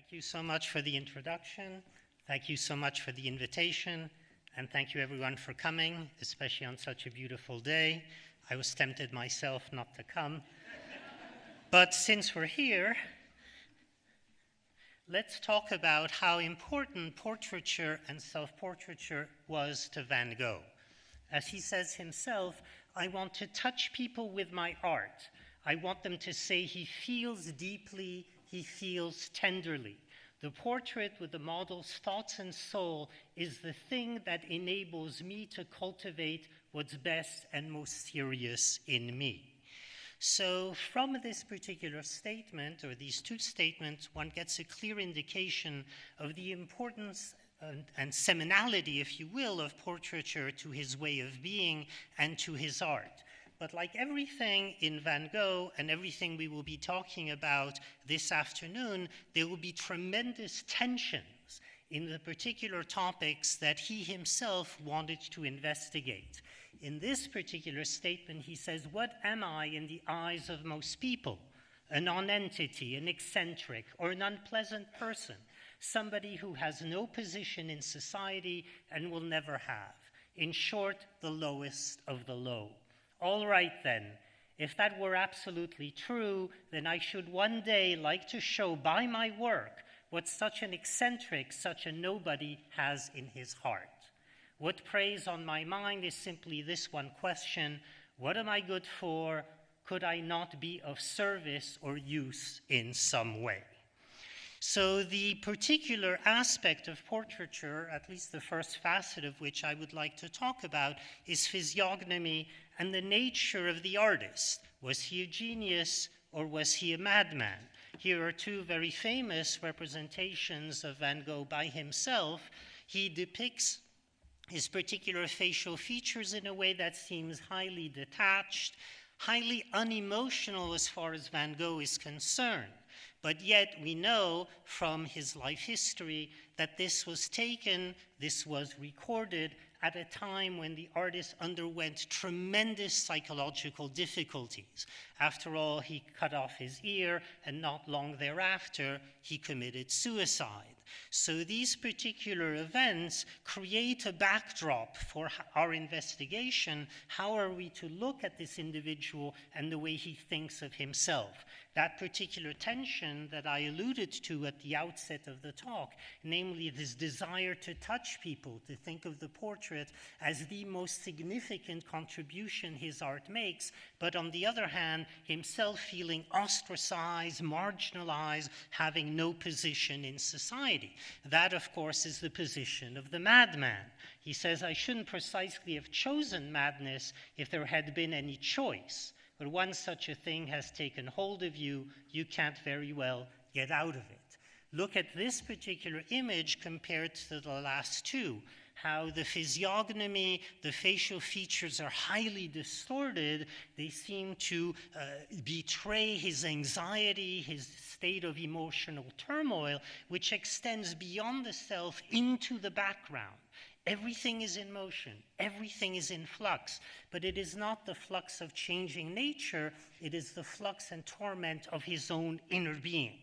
Thank you so much for the introduction. Thank you so much for the invitation. And thank you everyone for coming, especially on such a beautiful day. I was tempted myself not to come. But since we're here, let's talk about how important portraiture and self-portraiture was to Van Gogh. As he says himself, I want to touch people with my art. I want them to say he feels deeply, he feels tenderly. The portrait with the model's thoughts and soul is the thing that enables me to cultivate what's best and most serious in me. So from this particular statement, or these two statements, one gets a clear indication of the importance and seminality, if you will, of portraiture to his way of being and to his art. But like everything in Van Gogh and everything we will be talking about this afternoon, there will be tremendous tensions in the particular topics that he himself wanted to investigate. In this particular statement, he says, what am I in the eyes of most people? A non-entity, an eccentric, or an unpleasant person, somebody who has no position in society and will never have. In short, the lowest of the low. All right then, if that were absolutely true, then I should one day like to show by my work what such an eccentric, such a nobody has in his heart. What preys on my mind is simply this one question: what am I good for? Could I not be of service or use in some way? So the particular aspect of portraiture, at least the first facet of which I would like to talk about, is physiognomy and the nature of the artist. Was he a genius or was he a madman? Here are two very famous representations of Van Gogh by himself. He depicts his particular facial features in a way that seems highly detached, highly unemotional as far as Van Gogh is concerned. But yet we know from his life history that this was taken, this was recorded at a time when the artist underwent tremendous psychological difficulties. After all, he cut off his ear, and not long thereafter, he committed suicide. So these particular events create a backdrop for our investigation. How are we to look at this individual and the way he thinks of himself? That particular tension that I alluded to at the outset of the talk, namely this desire to touch people, to think of the portrait as the most significant contribution his art makes, but on the other hand, himself feeling ostracized, marginalized, having no position in society. That, of course, is the position of the madman. He says, I shouldn't precisely have chosen madness if there had been any choice. But once such a thing has taken hold of you, you can't very well get out of it. Look at this particular image compared to the last two, how the physiognomy, the facial features are highly distorted. They seem to betray his anxiety, his state of emotional turmoil, which extends beyond the self into the background. Everything is in motion, everything is in flux, but it is not the flux of changing nature, it is the flux and torment of his own inner being.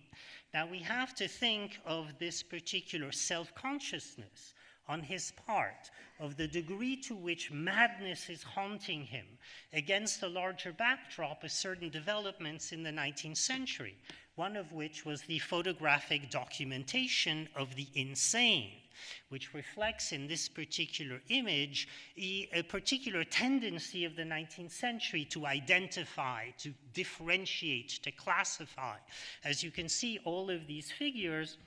Now we have to think of this particular self-consciousness on his part, of the degree to which madness is haunting him, against a larger backdrop of certain developments in the 19th century, one of which was the photographic documentation of the insane, which reflects in this particular image a particular tendency of the 19th century to identify, to differentiate, to classify. As you can see, all of these figures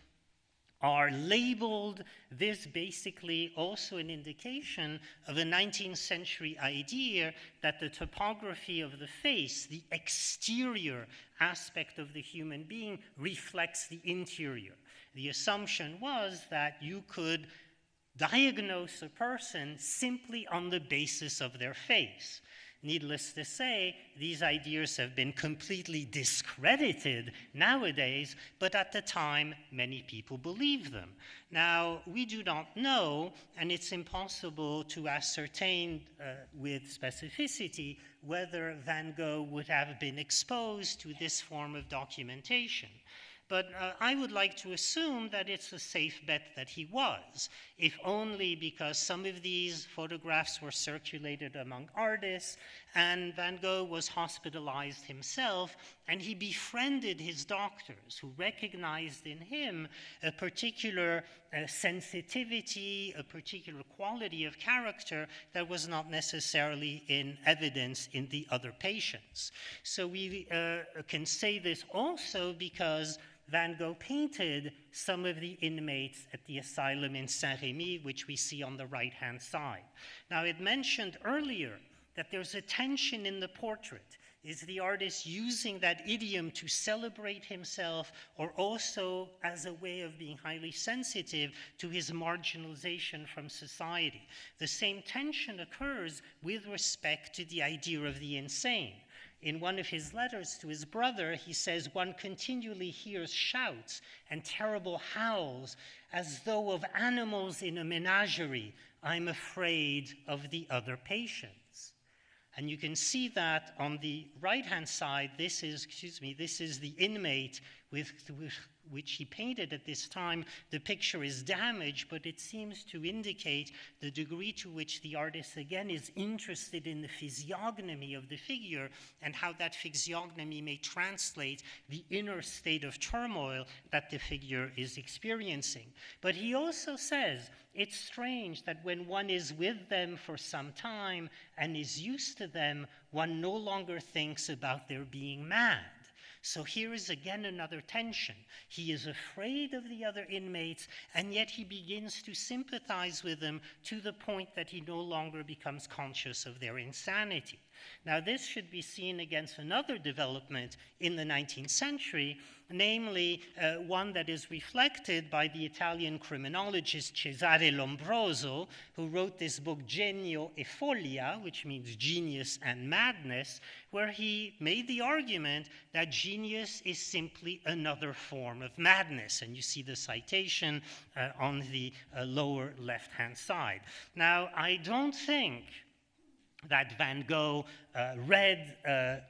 are labeled. This basically also an indication of a 19th century idea that the topography of the face, the exterior aspect of the human being, reflects the interior. The assumption was that you could diagnose a person simply on the basis of their face. Needless to say, these ideas have been completely discredited nowadays, but at the time, many people believed them. Now, we do not know, and it's impossible to ascertain with specificity whether Van Gogh would have been exposed to this form of documentation. but I would like to assume that it's a safe bet that he was, if only because some of these photographs were circulated among artists, and Van Gogh was hospitalized himself, and he befriended his doctors, who recognized in him a particular sensitivity, a particular quality of character that was not necessarily in evidence in the other patients. So we can say this also because Van Gogh painted some of the inmates at the asylum in Saint-Rémy, which we see on the right-hand side. Now, it mentioned earlier that there's a tension in the portrait. Is the artist using that idiom to celebrate himself, or also as a way of being highly sensitive to his marginalization from society? The same tension occurs with respect to the idea of the insane. In one of his letters to his brother, he says, "One continually hears shouts and terrible howls as though of animals in a menagerie. I'm afraid of the other patients." And you can see that on the right-hand side, this is the inmate with which he painted at this time. The picture is damaged, but it seems to indicate the degree to which the artist, again, is interested in the physiognomy of the figure and how that physiognomy may translate the inner state of turmoil that the figure is experiencing. But he also says, it's strange that when one is with them for some time and is used to them, one no longer thinks about their being mad. So here is again another tension. He is afraid of the other inmates, and yet he begins to sympathize with them to the point that he no longer becomes conscious of their insanity. Now, this should be seen against another development in the 19th century, namely one that is reflected by the Italian criminologist Cesare Lombroso, who wrote this book Genio e Follia, which means genius and madness, where he made the argument that genius is simply another form of madness. And you see the citation on the lower left-hand side. Now, I don't think that Van Gogh read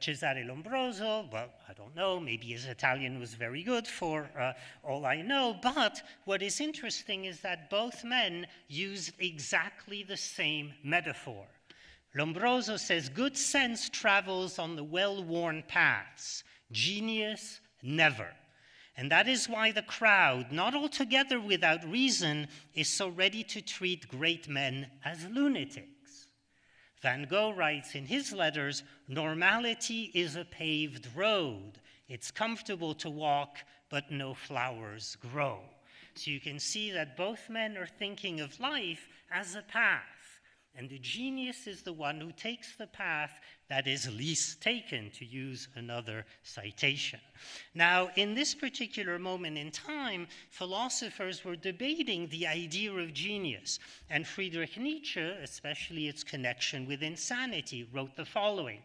Cesare Lombroso. Well, I don't know, maybe his Italian was very good for all I know, but what is interesting is that both men used exactly the same metaphor. Lombroso says, good sense travels on the well-worn paths, genius never. And that is why the crowd, not altogether without reason, is so ready to treat great men as lunatics. Van Gogh writes in his letters, normality is a paved road. It's comfortable to walk, but no flowers grow. So you can see that both men are thinking of life as a path. And the genius is the one who takes the path that is least taken, to use another citation. Now, in this particular moment in time, philosophers were debating the idea of genius. And Friedrich Nietzsche, especially its connection with insanity, wrote the following: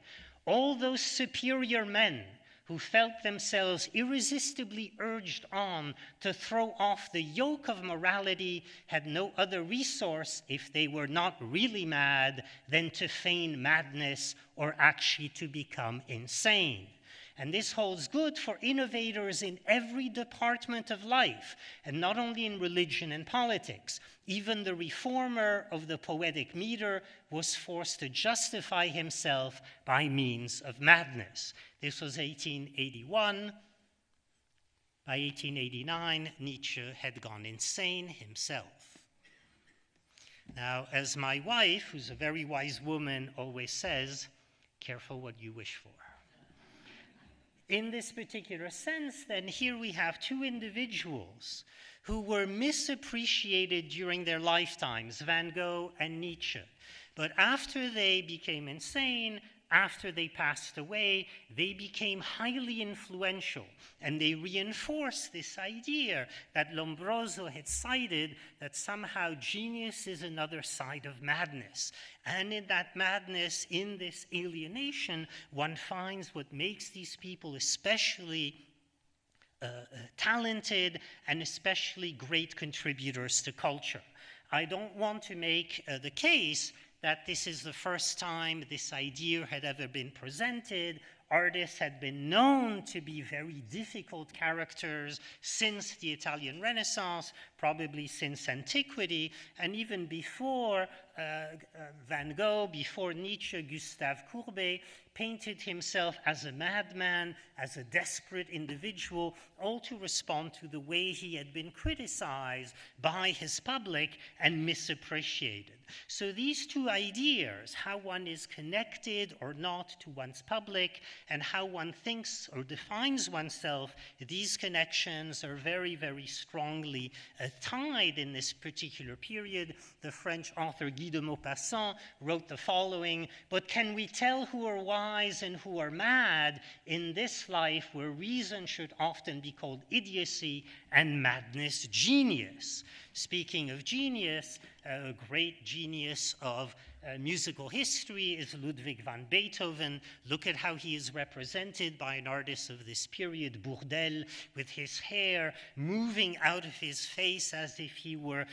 all those superior men who felt themselves irresistibly urged on to throw off the yoke of morality had no other resource, if they were not really mad, than to feign madness or actually to become insane. And this holds good for innovators in every department of life, and not only in religion and politics. Even the reformer of the poetic meter was forced to justify himself by means of madness. This was 1881. By 1889, Nietzsche had gone insane himself. Now, as my wife, who's a very wise woman, always says, careful what you wish for. In this particular sense, then, here we have two individuals who were misappreciated during their lifetimes, Van Gogh and Nietzsche. But after they became insane, after they passed away, they became highly influential, and they reinforced this idea that Lombroso had cited, that somehow genius is another side of madness. And in that madness, in this alienation, one finds what makes these people especially talented and especially great contributors to culture. I don't want to make the case that this is the first time this idea had ever been presented, Artists had been known to be very difficult characters since the Italian Renaissance, probably since antiquity, and even before Van Gogh, before Nietzsche, Gustave Courbet painted himself as a madman, as a desperate individual, all to respond to the way he had been criticized by his public and misappreciated. So these two ideas, how one is connected or not to one's public, and how one thinks or defines oneself, these connections are very, very strongly tied in this particular period. The French author Guy de Maupassant wrote the following: "But can we tell who are wise and who are mad in this life where reason should often be called idiocy and madness genius?" Speaking of genius, a great genius of musical history is Ludwig van Beethoven. Look at how he is represented by an artist of this period, Bourdelle, with his hair moving out of his face as if he were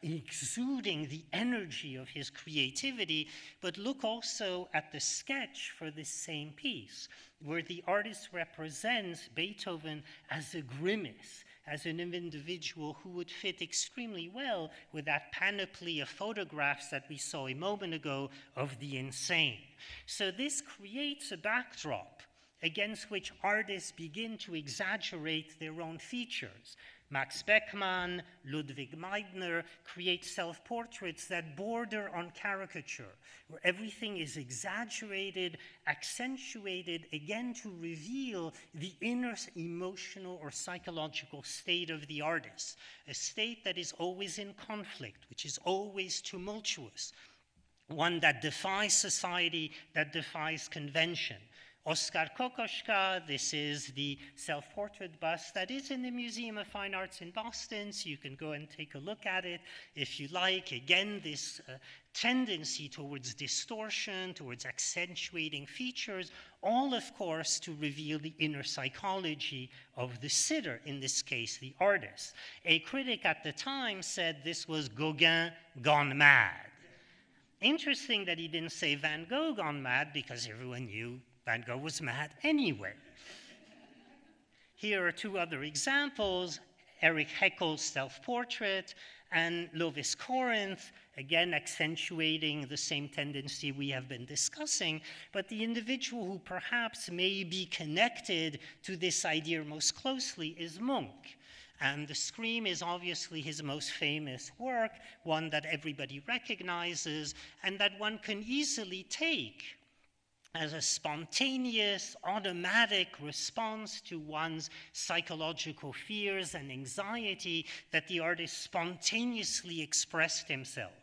exuding the energy of his creativity. But look also at the sketch for this same piece, where the artist represents Beethoven as a grimace, as an individual who would fit extremely well with that panoply of photographs that we saw a moment ago of the insane. So this creates a backdrop against which artists begin to exaggerate their own features. Max Beckmann, Ludwig Meidner create self-portraits that border on caricature, where everything is exaggerated, accentuated, again to reveal the inner emotional or psychological state of the artist, a state that is always in conflict, which is always tumultuous, one that defies society, that defies convention. Oskar Kokoschka, this is the self-portrait bust that is in the Museum of Fine Arts in Boston, so you can go and take a look at it if you like. Again, this tendency towards distortion, towards accentuating features, all, of course, to reveal the inner psychology of the sitter, in this case, the artist. A critic at the time said this was Gauguin gone mad. Interesting that he didn't say Van Gogh gone mad, because everyone knew Van Gogh was mad anyway. Here are two other examples: Erich Heckel's self-portrait and Lovis Corinth, again accentuating the same tendency we have been discussing, but the individual who perhaps may be connected to this idea most closely is Munch. And The Scream is obviously his most famous work, one that everybody recognizes and that one can easily take as a spontaneous, automatic response to one's psychological fears and anxiety that the artist spontaneously expressed himself.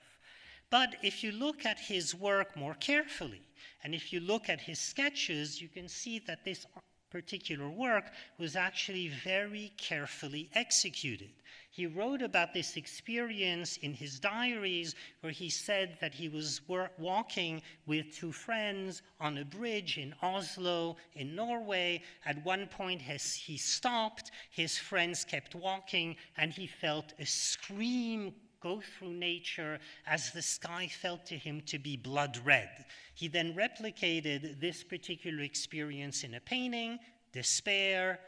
But if you look at his work more carefully, and if you look at his sketches, you can see that this particular work was actually very carefully executed. He wrote about this experience in his diaries, where he said that he was walking with two friends on a bridge in Oslo, in Norway. At one point, he stopped, his friends kept walking, and he felt a scream go through nature as the sky felt to him to be blood red. He then replicated this particular experience in a painting, Despair.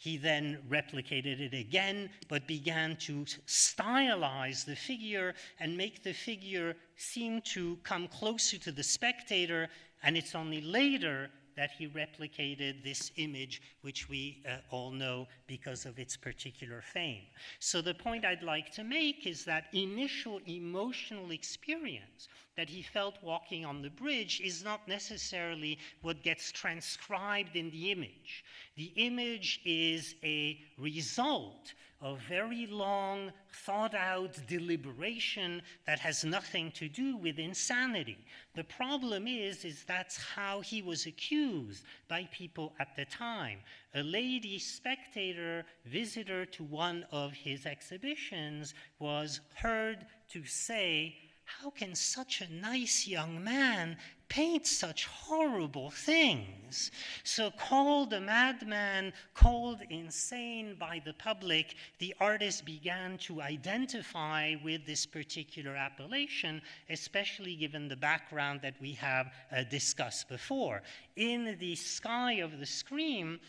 He then replicated it again, but began to stylize the figure and make the figure seem to come closer to the spectator, and it's only later that he replicated this image, which we all know because of its particular fame. So the point I'd like to make is that initial emotional experience that he felt walking on the bridge is not necessarily what gets transcribed in the image. The image is a result of very long, thought-out deliberation that has nothing to do with insanity. The problem is that's how he was accused by people at the time. A lady spectator, visitor to one of his exhibitions, was heard to say, how can such a nice young man paint such horrible things? So called a madman, called insane by the public, the artist began to identify with this particular appellation, especially given the background that we have discussed before. In the sky of the screen,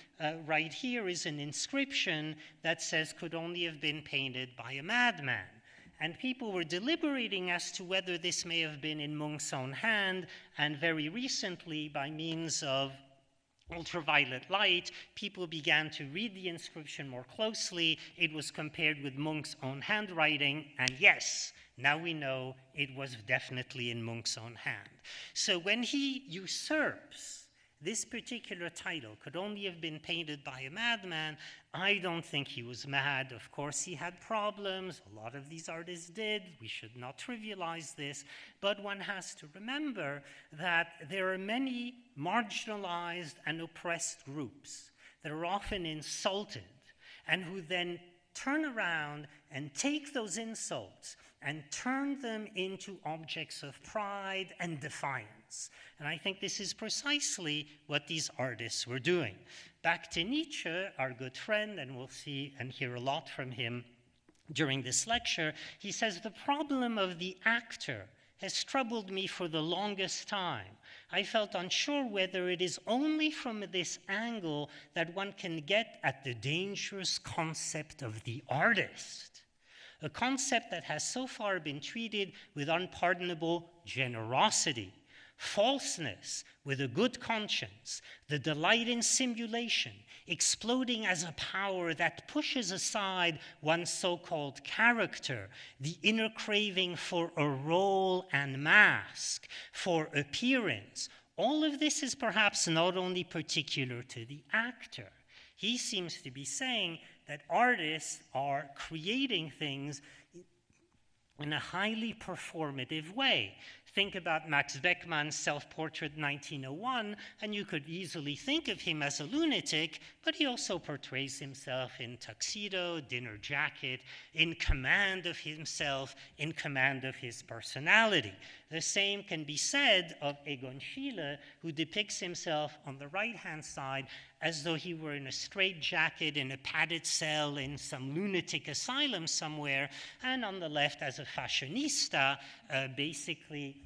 right here is an inscription that says, could only have been painted by a madman. And people were deliberating as to whether this may have been in Munch's own hand, and very recently, by means of ultraviolet light, people began to read the inscription more closely. It was compared with Munch's own handwriting, and yes, now we know it was definitely in Munch's own hand. So when he usurps this particular title, could only have been painted by a madman, I don't think he was mad. Of course, he had problems. A lot of these artists did. We should not trivialize this. But one has to remember that there are many marginalized and oppressed groups that are often insulted and who then turn around and take those insults and turn them into objects of pride and defiance. And I think this is precisely what these artists were doing. Back to Nietzsche, our good friend, and we'll see and hear a lot from him during this lecture, he says, the problem of the actor has troubled me for the longest time. I felt unsure whether it is only from this angle that one can get at the dangerous concept of the artist, a concept that has so far been treated with unpardonable generosity, falseness with a good conscience, the delight in simulation, exploding as a power that pushes aside one's so-called character, the inner craving for a role and mask, for appearance. All of this is perhaps not only particular to the actor. He seems to be saying that artists are creating things in a highly performative way. Think about Max Beckmann's Self-Portrait 1901, and you could easily think of him as a lunatic, but he also portrays himself in tuxedo, dinner jacket, in command of himself, in command of his personality. The same can be said of Egon Schiele, who depicts himself on the right-hand side as though he were in a straitjacket in a padded cell in some lunatic asylum somewhere, and on the left as a fashionista, basically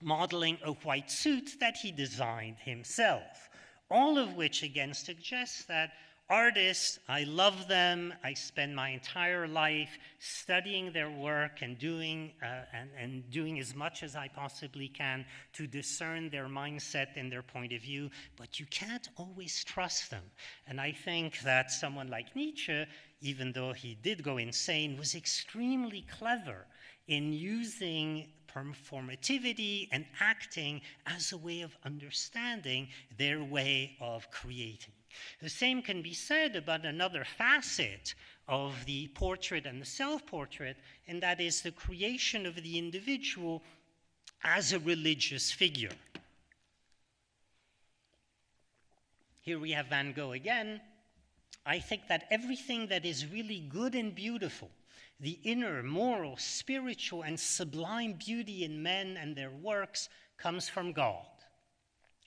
modeling a white suit that he designed himself. All of which again suggests that artists, I love them, I spend my entire life studying their work and doing as much as I possibly can to discern their mindset and their point of view, but you can't always trust them. And I think that someone like Nietzsche, even though he did go insane, was extremely clever in using performativity and acting as a way of understanding their way of creating. The same can be said about another facet of the portrait and the self-portrait, and that is the creation of the individual as a religious figure. Here we have Van Gogh again. I think that everything that is really good and beautiful, the inner, moral, spiritual, and sublime beauty in men and their works comes from God.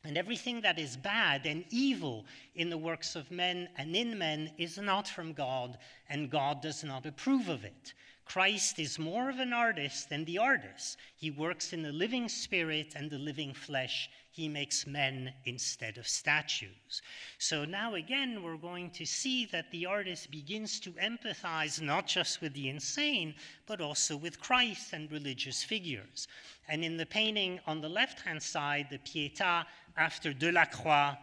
And everything that is bad and evil in the works of men and in men is not from God, and God does not approve of it. Christ is more of an artist than the artist. He works in the living spirit and the living flesh. He makes men instead of statues. So now again, we're going to see that the artist begins to empathize not just with the insane, but also with Christ and religious figures. And in the painting on the left-hand side, the Pietà after Delacroix,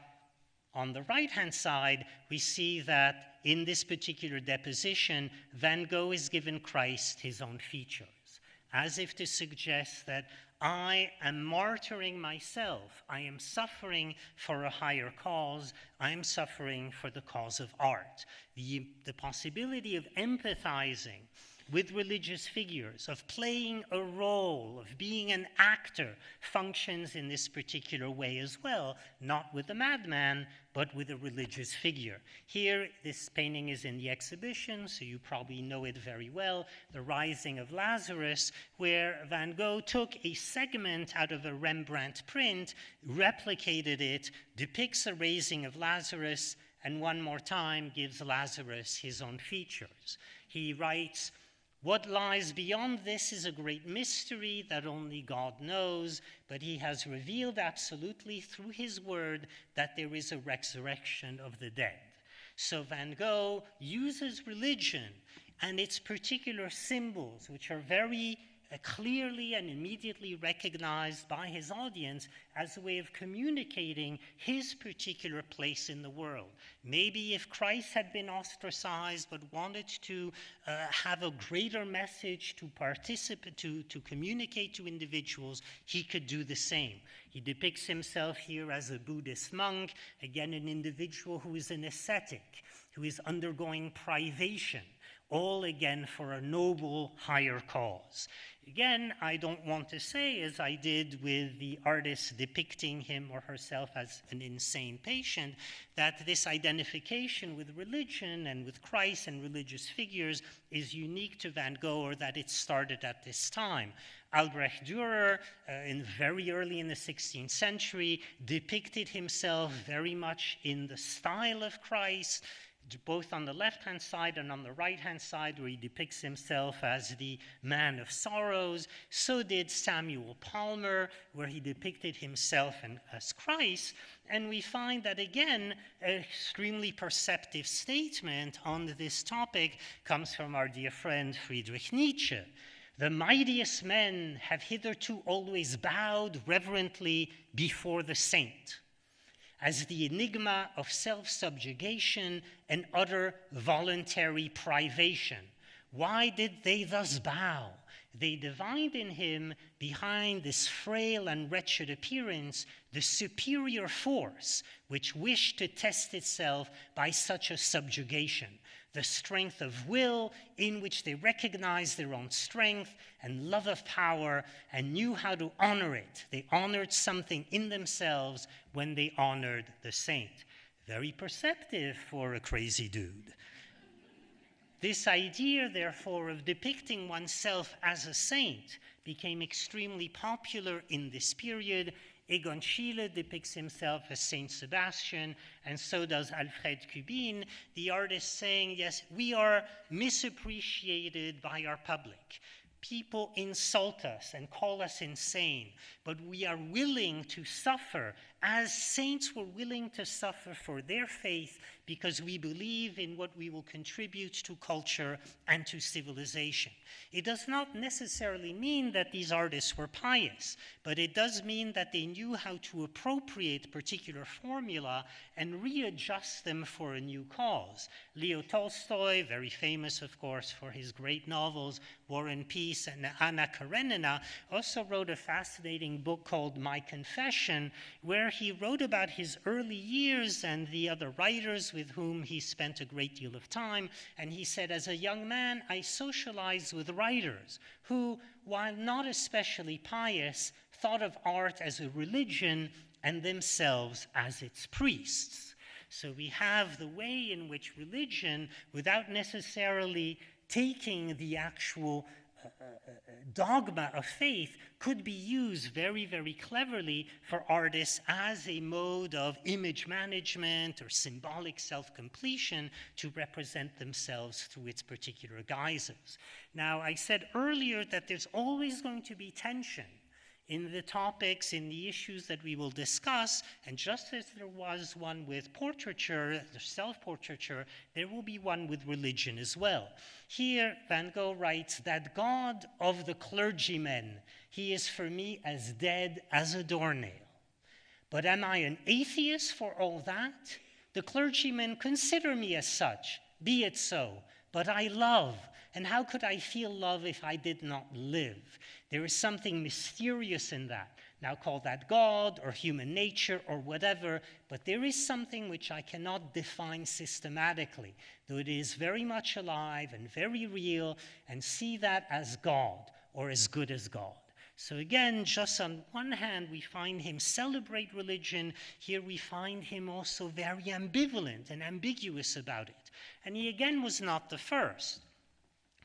on the right-hand side, we see that in this particular deposition, Van Gogh is given Christ his own features, as if to suggest that I am martyring myself. I am suffering for a higher cause. I am suffering for the cause of art. The possibility of empathizing with religious figures, of playing a role, of being an actor, functions in this particular way as well, not with a madman, but with a religious figure. Here, this painting is in the exhibition, so you probably know it very well, The Rising of Lazarus, where Van Gogh took a segment out of a Rembrandt print, replicated it, depicts a raising of Lazarus, and one more time gives Lazarus his own features. He writes, "What lies beyond this is a great mystery that only God knows, but he has revealed absolutely through his word that there is a resurrection of the dead." So Van Gogh uses religion and its particular symbols, which are very clearly and immediately recognized by his audience as a way of communicating his particular place in the world. Maybe if Christ had been ostracized but wanted to have a greater message to participate, to communicate to individuals, he could do the same. He depicts himself here as a Buddhist monk, again an individual who is an ascetic, who is undergoing privation, all again for a noble higher cause. Again, I don't want to say, as I did with the artist depicting him or herself as an insane patient, that this identification with religion and with Christ and religious figures is unique to Van Gogh, or that it started at this time. Albrecht Dürer, very early in the 16th century, depicted himself very much in the style of Christ, both on the left-hand side and on the right-hand side, where he depicts himself as the man of sorrows. So did Samuel Palmer, where he depicted himself as Christ. And we find that, again, an extremely perceptive statement on this topic comes from our dear friend Friedrich Nietzsche. "The mightiest men have hitherto always bowed reverently before the saint, as the enigma of self-subjugation and utter voluntary privation. Why did they thus bow? They divined in him, behind this frail and wretched appearance, the superior force which wished to test itself by such a subjugation, the strength of will in which they recognized their own strength and love of power and knew how to honor it. They honored something in themselves when they honored the saint." Very perceptive for a crazy dude. This idea, therefore, of depicting oneself as a saint became extremely popular in this period. Egon Schiele depicts himself as Saint Sebastian, and so does Alfred Kubin, the artist, saying, yes, we are misappreciated by our public. People insult us and call us insane, but we are willing to suffer as saints were willing to suffer for their faith, because we believe in what we will contribute to culture and to civilization. It does not necessarily mean that these artists were pious, but it does mean that they knew how to appropriate particular formula and readjust them for a new cause. Leo Tolstoy, very famous, of course, for his great novels, War and Peace and Anna Karenina, also wrote a fascinating book called My Confession, where he wrote about his early years and the other writers with whom he spent a great deal of time. And he said, as a young man, I socialized with writers who, while not especially pious, thought of art as a religion and themselves as its priests. So we have the way in which religion, without necessarily taking the actual dogma of faith, could be used very, very cleverly for artists as a mode of image management or symbolic self-completion to represent themselves through its particular guises. Now, I said earlier that there's always going to be tension in the topics, in the issues that we will discuss, and just as there was one with portraiture, the self-portraiture, there will be one with religion as well. Here, Van Gogh writes, "That God of the clergymen, he is for me as dead as a doornail. But am I an atheist for all that? The clergymen consider me as such, be it so, but I love, and how could I feel love if I did not live? There is something mysterious in that. Now call that God or human nature or whatever, but there is something which I cannot define systematically, though it is very much alive and very real, and see that as God or as good as God. So again, just on one hand, we find him celebrate religion. Here we find him also very ambivalent and ambiguous about it. And he again was not the first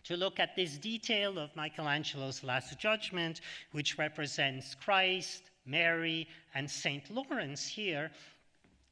to look at this detail of Michelangelo's Last Judgment, which represents Christ, Mary, and St. Lawrence here.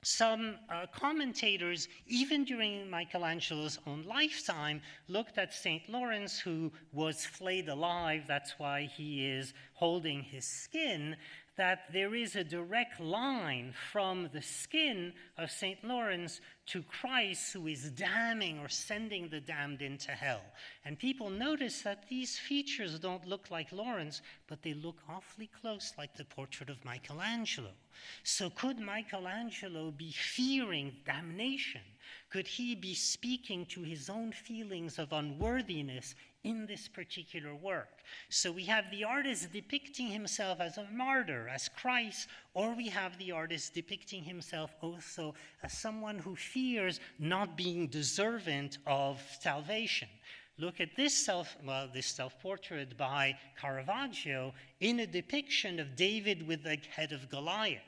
Some commentators, even during Michelangelo's own lifetime, looked at St. Lawrence, who was flayed alive, that's why he is holding his skin, that there is a direct line from the skin of St. Lawrence to Christ, who is damning or sending the damned into hell. And people notice that these features don't look like Lawrence, but they look awfully close like the portrait of Michelangelo. So could Michelangelo be fearing damnation? Could he be speaking to his own feelings of unworthiness in this particular work? So we have the artist depicting himself as a martyr, as Christ, or we have the artist depicting himself also as someone who fears not being deserving of salvation. Look at this self-portrait by Caravaggio in a depiction of David with the head of Goliath.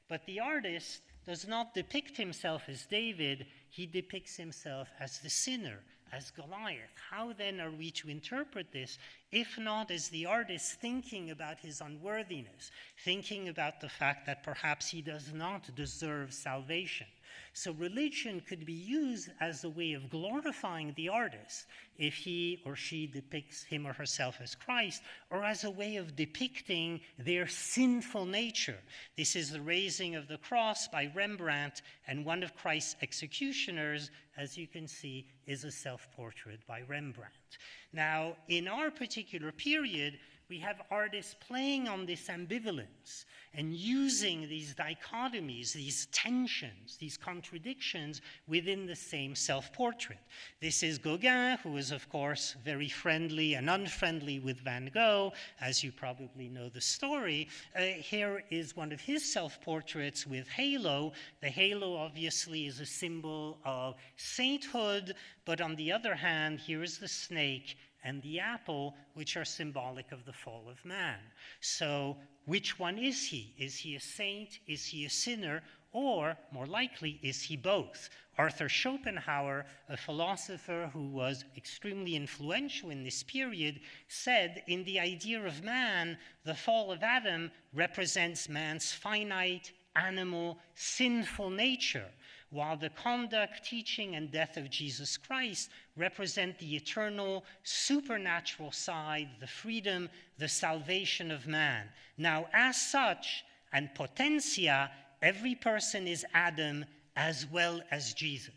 But the artist does not depict himself as David, he depicts himself as the sinner, as Goliath. How then are we to interpret this, if not as the artist thinking about his unworthiness, thinking about the fact that perhaps he does not deserve salvation? So religion could be used as a way of glorifying the artist if he or she depicts him or herself as Christ, or as a way of depicting their sinful nature. This is the Raising of the Cross by Rembrandt, and one of Christ's executioners, as you can see, is a self-portrait by Rembrandt. Now, in our particular period, we have artists playing on this ambivalence and using these dichotomies, these tensions, these contradictions within the same self-portrait. This is Gogh, who is, of course, very friendly and unfriendly with Van Gogh, as you probably know the story. Here is one of his self-portraits with halo. The halo, obviously, is a symbol of sainthood, but on the other hand, here is the snake and the apple, which are symbolic of the fall of man. So which one is he? Is he a saint? Is he a sinner? Or, more likely, is he both? Arthur Schopenhauer, a philosopher who was extremely influential in this period, said, in the idea of man, the fall of Adam represents man's finite, animal, sinful nature, while the conduct, teaching, and death of Jesus Christ represent the eternal, supernatural side, the freedom, the salvation of man. Now, as such, and potentia, every person is Adam as well as Jesus.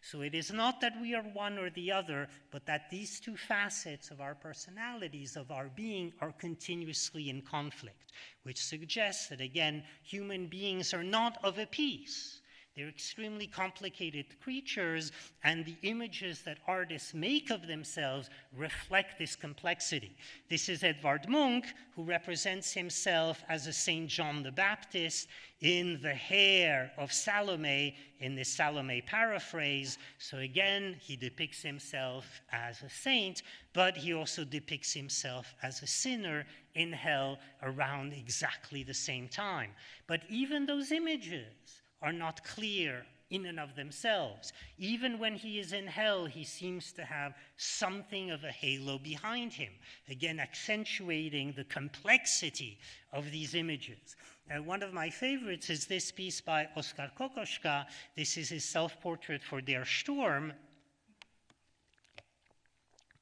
So it is not that we are one or the other, but that these two facets of our personalities, of our being, are continuously in conflict, which suggests that, again, human beings are not of a piece. They're extremely complicated creatures, and the images that artists make of themselves reflect this complexity. This is Edvard Munch, who represents himself as a Saint John the Baptist in the hair of Salome, in this Salome paraphrase. So again, he depicts himself as a saint, but he also depicts himself as a sinner in hell around exactly the same time. But even those images are not clear in and of themselves. Even when he is in hell, he seems to have something of a halo behind him, again accentuating the complexity of these images. One of my favorites is this piece by Oskar Kokoschka. This is his self-portrait for Der Sturm.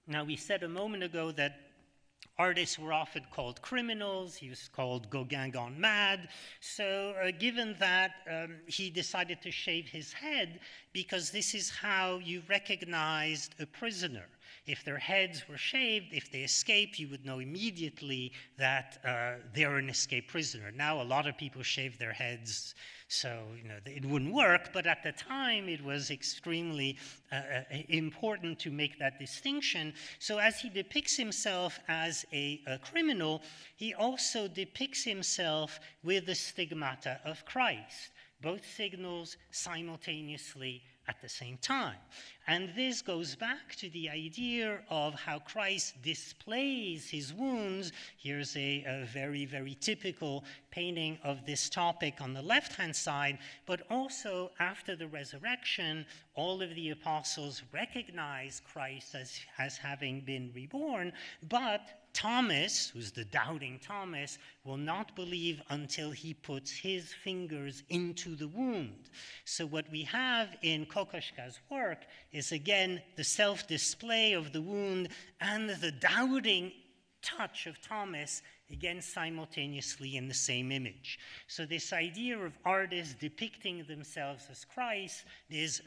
Now, we said a moment ago that artists were often called criminals. He was called Gauguin gone mad. So given that, he decided to shave his head because this is how you recognized a prisoner. If their heads were shaved, if they escaped, you would know immediately that they're an escaped prisoner. Now a lot of people shave their heads So, it wouldn't work, but at the time it was extremely important to make that distinction. So as he depicts himself as a criminal, he also depicts himself with the stigmata of Christ, both signals simultaneously at the same time. And this goes back to the idea of how Christ displays his wounds. Here's a very, very typical painting of this topic on the left-hand side, but also after the resurrection, all of the apostles recognize Christ as having been reborn, but Thomas, who's the doubting Thomas, will not believe until he puts his fingers into the wound. So what we have in Kokoschka's work is again the self-display of the wound and the doubting touch of Thomas, again simultaneously in the same image. So this idea of artists depicting themselves as Christ is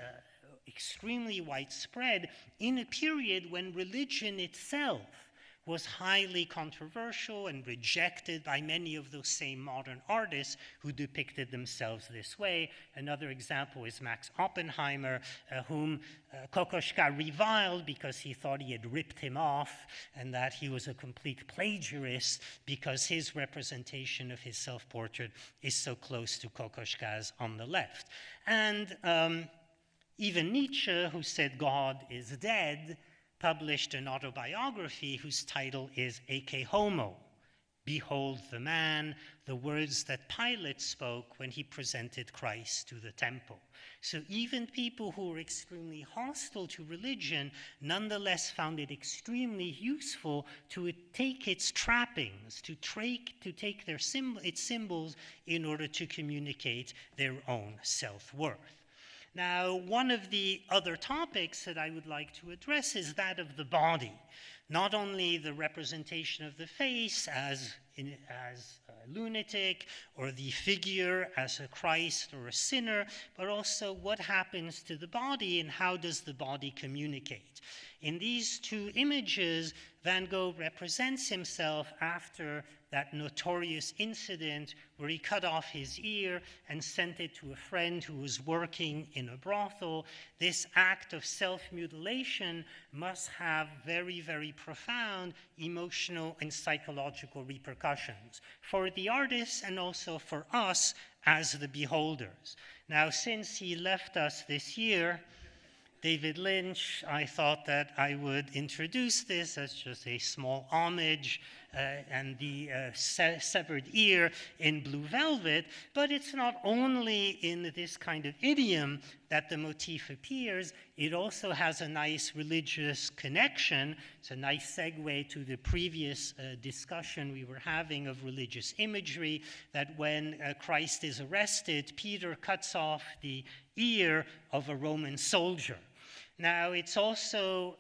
extremely widespread in a period when religion itself was highly controversial and rejected by many of those same modern artists who depicted themselves this way. Another example is Max Oppenheimer, whom Kokoschka reviled because he thought he had ripped him off and that he was a complete plagiarist because his representation of his self-portrait is so close to Kokoschka's on the left. And even Nietzsche, who said God is dead, published an autobiography whose title is Ecce Homo, Behold the Man, the words that Pilate spoke when he presented Christ to the temple. So even people who were extremely hostile to religion nonetheless found it extremely useful to take its trappings, to take its symbols in order to communicate their own self-worth. Now, one of the other topics that I would like to address is that of the body. Not only the representation of the face as a lunatic or the figure as a Christ or a sinner, but also what happens to the body and how does the body communicate. In these two images, Van Gogh represents himself after that notorious incident where he cut off his ear and sent it to a friend who was working in a brothel. This act of self-mutilation must have very, very profound emotional and psychological repercussions for the artist and also for us as the beholders. Now, since he left us this year, David Lynch, I thought that I would introduce this as just a small homage and the severed ear in blue velvet, but it's not only in this kind of idiom that the motif appears, it also has a nice religious connection. It's a nice segue to the previous discussion we were having of religious imagery, that when Christ is arrested, Peter cuts off the ear of a Roman soldier. Now, it's also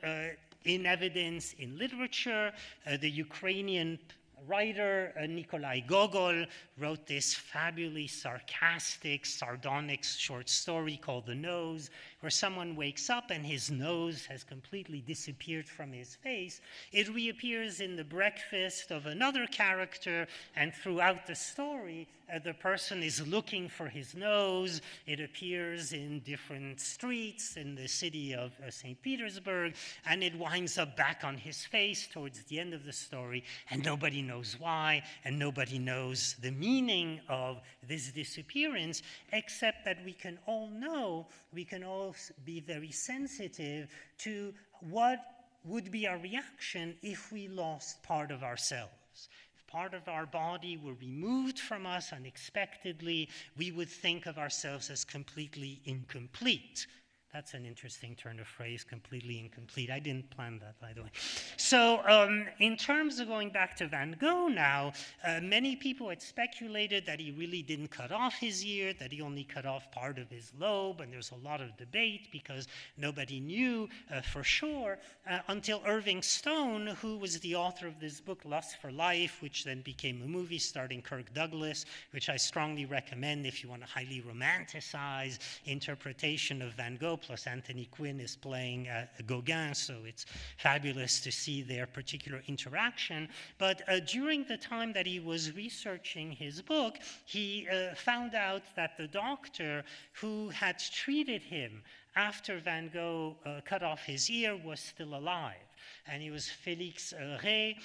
in evidence in literature. The Ukrainian writer Nikolai Gogh wrote this fabulously sarcastic, sardonic short story called The Nose, where someone wakes up and his nose has completely disappeared from his face. It reappears in the breakfast of another character, and throughout the story, the person is looking for his nose. It appears in different streets in the city of St. Petersburg, and it winds up back on his face towards the end of the story, and nobody knows why, and nobody knows the meaning of this disappearance, except that we can all know, we can all be very sensitive to what would be our reaction if we lost part of ourselves. Part of our body were removed from us unexpectedly, we would think of ourselves as completely incomplete. That's an interesting turn of phrase, completely incomplete. I didn't plan that, by the way. So in terms of going back to Van Gogh now, many people had speculated that he really didn't cut off his ear, that he only cut off part of his lobe, and there's a lot of debate because nobody knew for sure until Irving Stone, who was the author of this book, Lust for Life, which then became a movie starring Kirk Douglas, which I strongly recommend if you want a highly romanticized interpretation of Van Gogh, plus Anthony Quinn is playing Gogh, so it's fabulous to see their particular interaction. But during the time that he was researching his book, he found out that the doctor who had treated him after Van Gogh cut off his ear was still alive. And he was Félix Rey,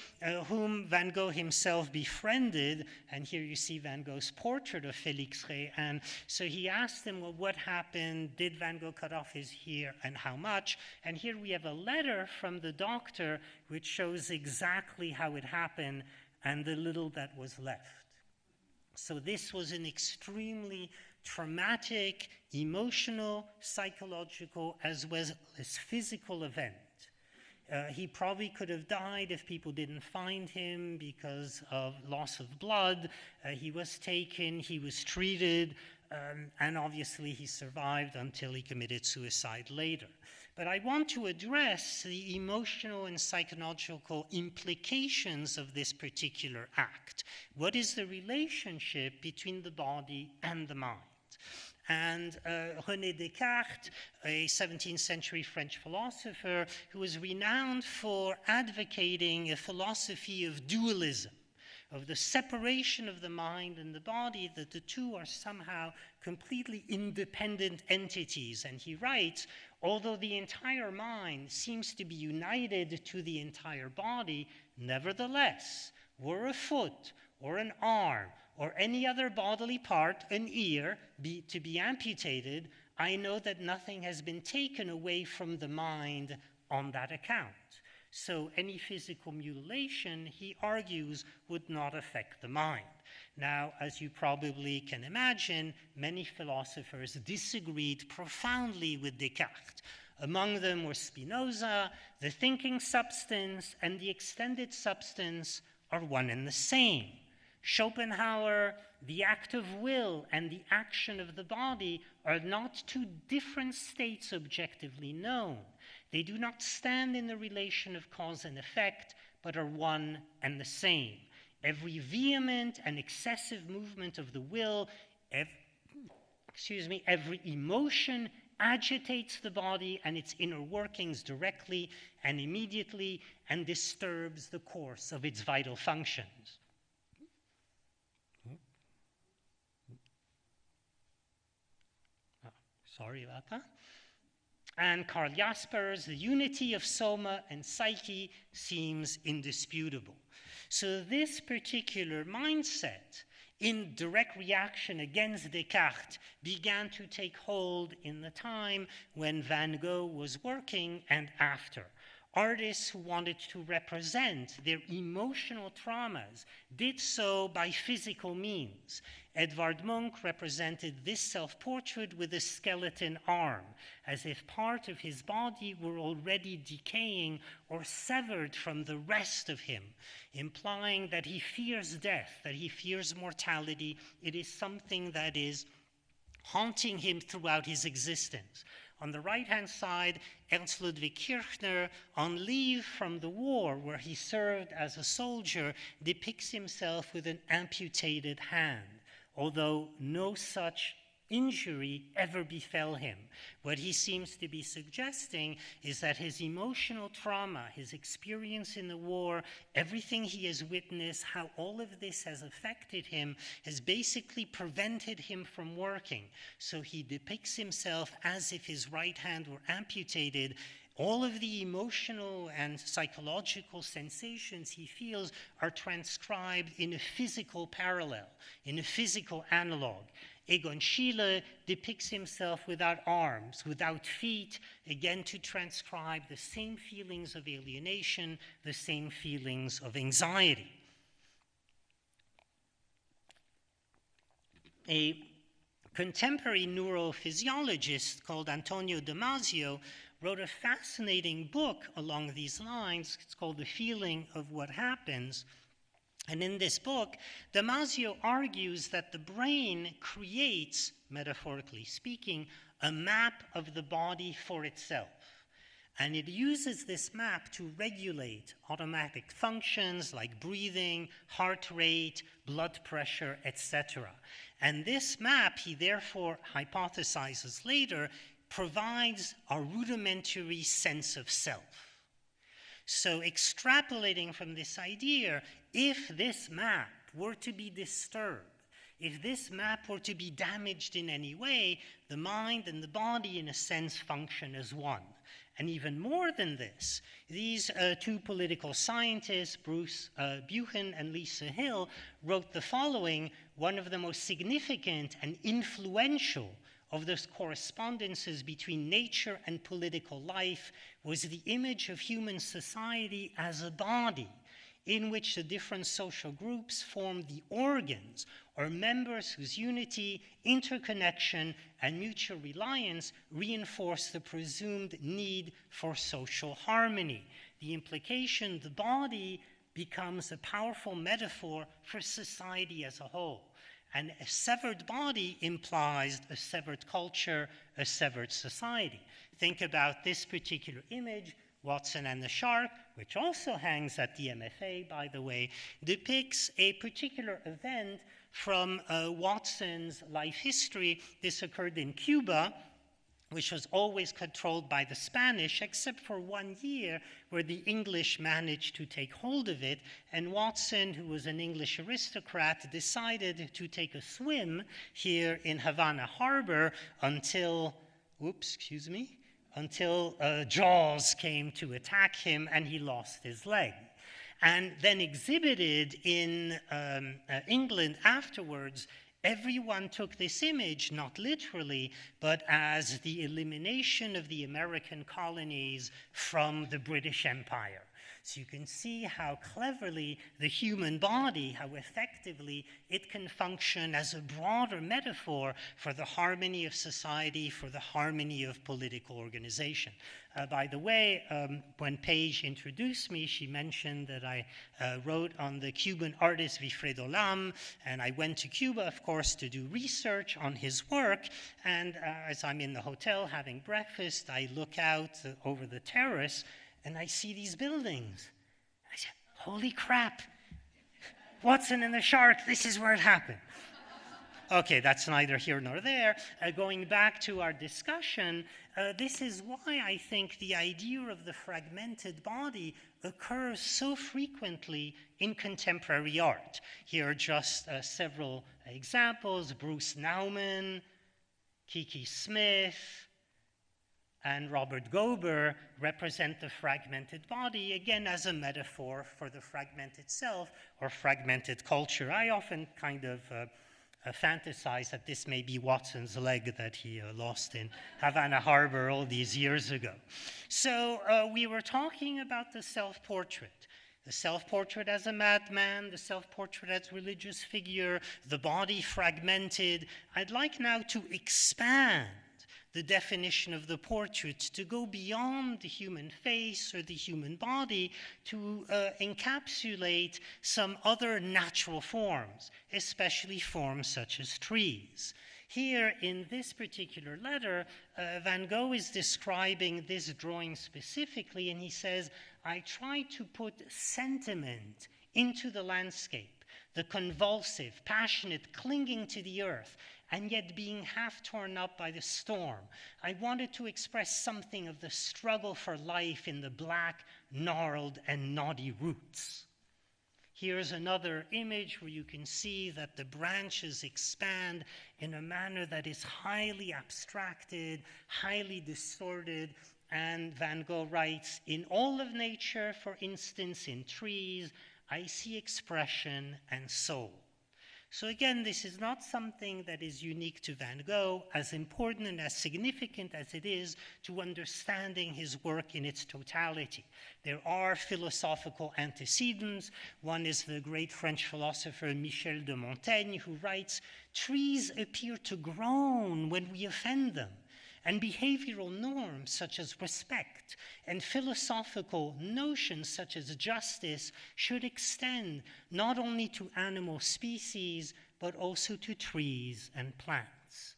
whom Van Gogh himself befriended. And here you see Van Gogh's portrait of Félix Rey. And so he asked him, well, what happened? Did Van Gogh cut off his ear and how much? And here we have a letter from the doctor which shows exactly how it happened and the little that was left. So this was an extremely traumatic, emotional, psychological, as well as physical event. He probably could have died if people didn't find him because of loss of blood. He was taken, he was treated, and obviously he survived until he committed suicide later. But I want to address the emotional and psychological implications of this particular act. What is the relationship between the body and the mind? And René Descartes, a 17th century French philosopher who was renowned for advocating a philosophy of dualism, of the separation of the mind and the body, that the two are somehow completely independent entities. And he writes, although the entire mind seems to be united to the entire body, nevertheless, were a foot or an arm or any other bodily part, an ear, to be amputated, I know that nothing has been taken away from the mind on that account. So any physical mutilation, he argues, would not affect the mind. Now, as you probably can imagine, many philosophers disagreed profoundly with Descartes. Among them were Spinoza. The thinking substance and the extended substance are one and the same. Schopenhauer, the act of will and the action of the body are not two different states objectively known. They do not stand in the relation of cause and effect, but are one and the same. Every vehement and excessive movement of the will, every emotion agitates the body and its inner workings directly and immediately and disturbs the course of its vital functions. Sorry about that. And Karl Jaspers, the unity of soma and psyche seems indisputable. So this particular mindset, in direct reaction against Descartes, began to take hold in the time when Van Gogh was working and after. Artists who wanted to represent their emotional traumas did so by physical means. Edvard Munch represented this self-portrait with a skeleton arm, as if part of his body were already decaying or severed from the rest of him, implying that he fears death, that he fears mortality. It is something that is haunting him throughout his existence. On the right-hand side, Ernst Ludwig Kirchner, on leave from the war where he served as a soldier, depicts himself with an amputated hand, although no such injury ever befell him. What he seems to be suggesting is that his emotional trauma, his experience in the war, everything he has witnessed, how all of this has affected him, has basically prevented him from working. So he depicts himself as if his right hand were amputated. All of the emotional and psychological sensations he feels are transcribed in a physical parallel, in a physical analog. Egon Schiele depicts himself without arms, without feet, again to transcribe the same feelings of alienation, the same feelings of anxiety. A contemporary neurophysiologist called Antonio Damasio wrote a fascinating book along these lines. It's called The Feeling of What Happens. And in this book, Damasio argues that the brain creates, metaphorically speaking, a map of the body for itself. And it uses this map to regulate automatic functions like breathing, heart rate, blood pressure, etc. And this map, he therefore hypothesizes later, provides a rudimentary sense of self. So extrapolating from this idea, if this map were to be disturbed, if this map were to be damaged in any way, the mind and the body, in a sense, function as one. And even more than this, these two political scientists, Bruce Buchan and Lisa Hill, wrote the following: one of the most significant and influential of those correspondences between nature and political life was the image of human society as a body, in which the different social groups form the organs or members whose unity, interconnection, and mutual reliance reinforce the presumed need for social harmony. The implication, the body becomes a powerful metaphor for society as a whole. And a severed body implies a severed culture, a severed society. Think about this particular image. Watson and the Shark, which also hangs at the MFA, by the way, depicts a particular event from Watson's life history. This occurred in Cuba, which was always controlled by the Spanish, except for 1 year where the English managed to take hold of it. And Watson, who was an English aristocrat, decided to take a swim here in Havana Harbor until Jaws came to attack him and he lost his leg. And then exhibited in England afterwards, everyone took this image, not literally, but as the elimination of the American colonies from the British Empire. So you can see how cleverly the human body, how effectively it can function as a broader metaphor for the harmony of society, for the harmony of political organization. By the way, when Paige introduced me, she mentioned that I wrote on the Cuban artist Wilfredo Lam, and I went to Cuba, of course, to do research on his work. And as I'm in the hotel having breakfast, I look out over the terrace, and I see these buildings. I said, holy crap, Watson and the Shark, this is where it happened. Okay, that's neither here nor there. Going back to our discussion, this is why I think the idea of the fragmented body occurs so frequently in contemporary art. Here are just several examples. Bruce Nauman, Kiki Smith, and Robert Gogh represent the fragmented body, again, as a metaphor for the fragmented self or fragmented culture. I often kind of fantasize that this may be Watson's leg that he lost in Havana Harbor all these years ago. So we were talking about the self-portrait. The self-portrait as a madman, the self-portrait as religious figure, the body fragmented. I'd like now to expand the definition of the portrait, to go beyond the human face or the human body, to encapsulate some other natural forms, especially forms such as trees. Here in this particular letter, Van Gogh is describing this drawing specifically, and he says, I tried to put sentiment into the landscape, the convulsive, passionate, clinging to the earth, and yet being half torn up by the storm. I wanted to express something of the struggle for life in the black, gnarled, and knotty roots. Here's another image where you can see that the branches expand in a manner that is highly abstracted, highly distorted, and Van Gogh writes, in all of nature, for instance, in trees, I see expression and soul. So again, this is not something that is unique to Van Gogh, as important and as significant as it is to understanding his work in its totality. There are philosophical antecedents. One is the great French philosopher Michel de Montaigne, who writes, trees appear to groan when we offend them, and behavioral norms such as respect and philosophical notions such as justice should extend not only to animal species, but also to trees and plants.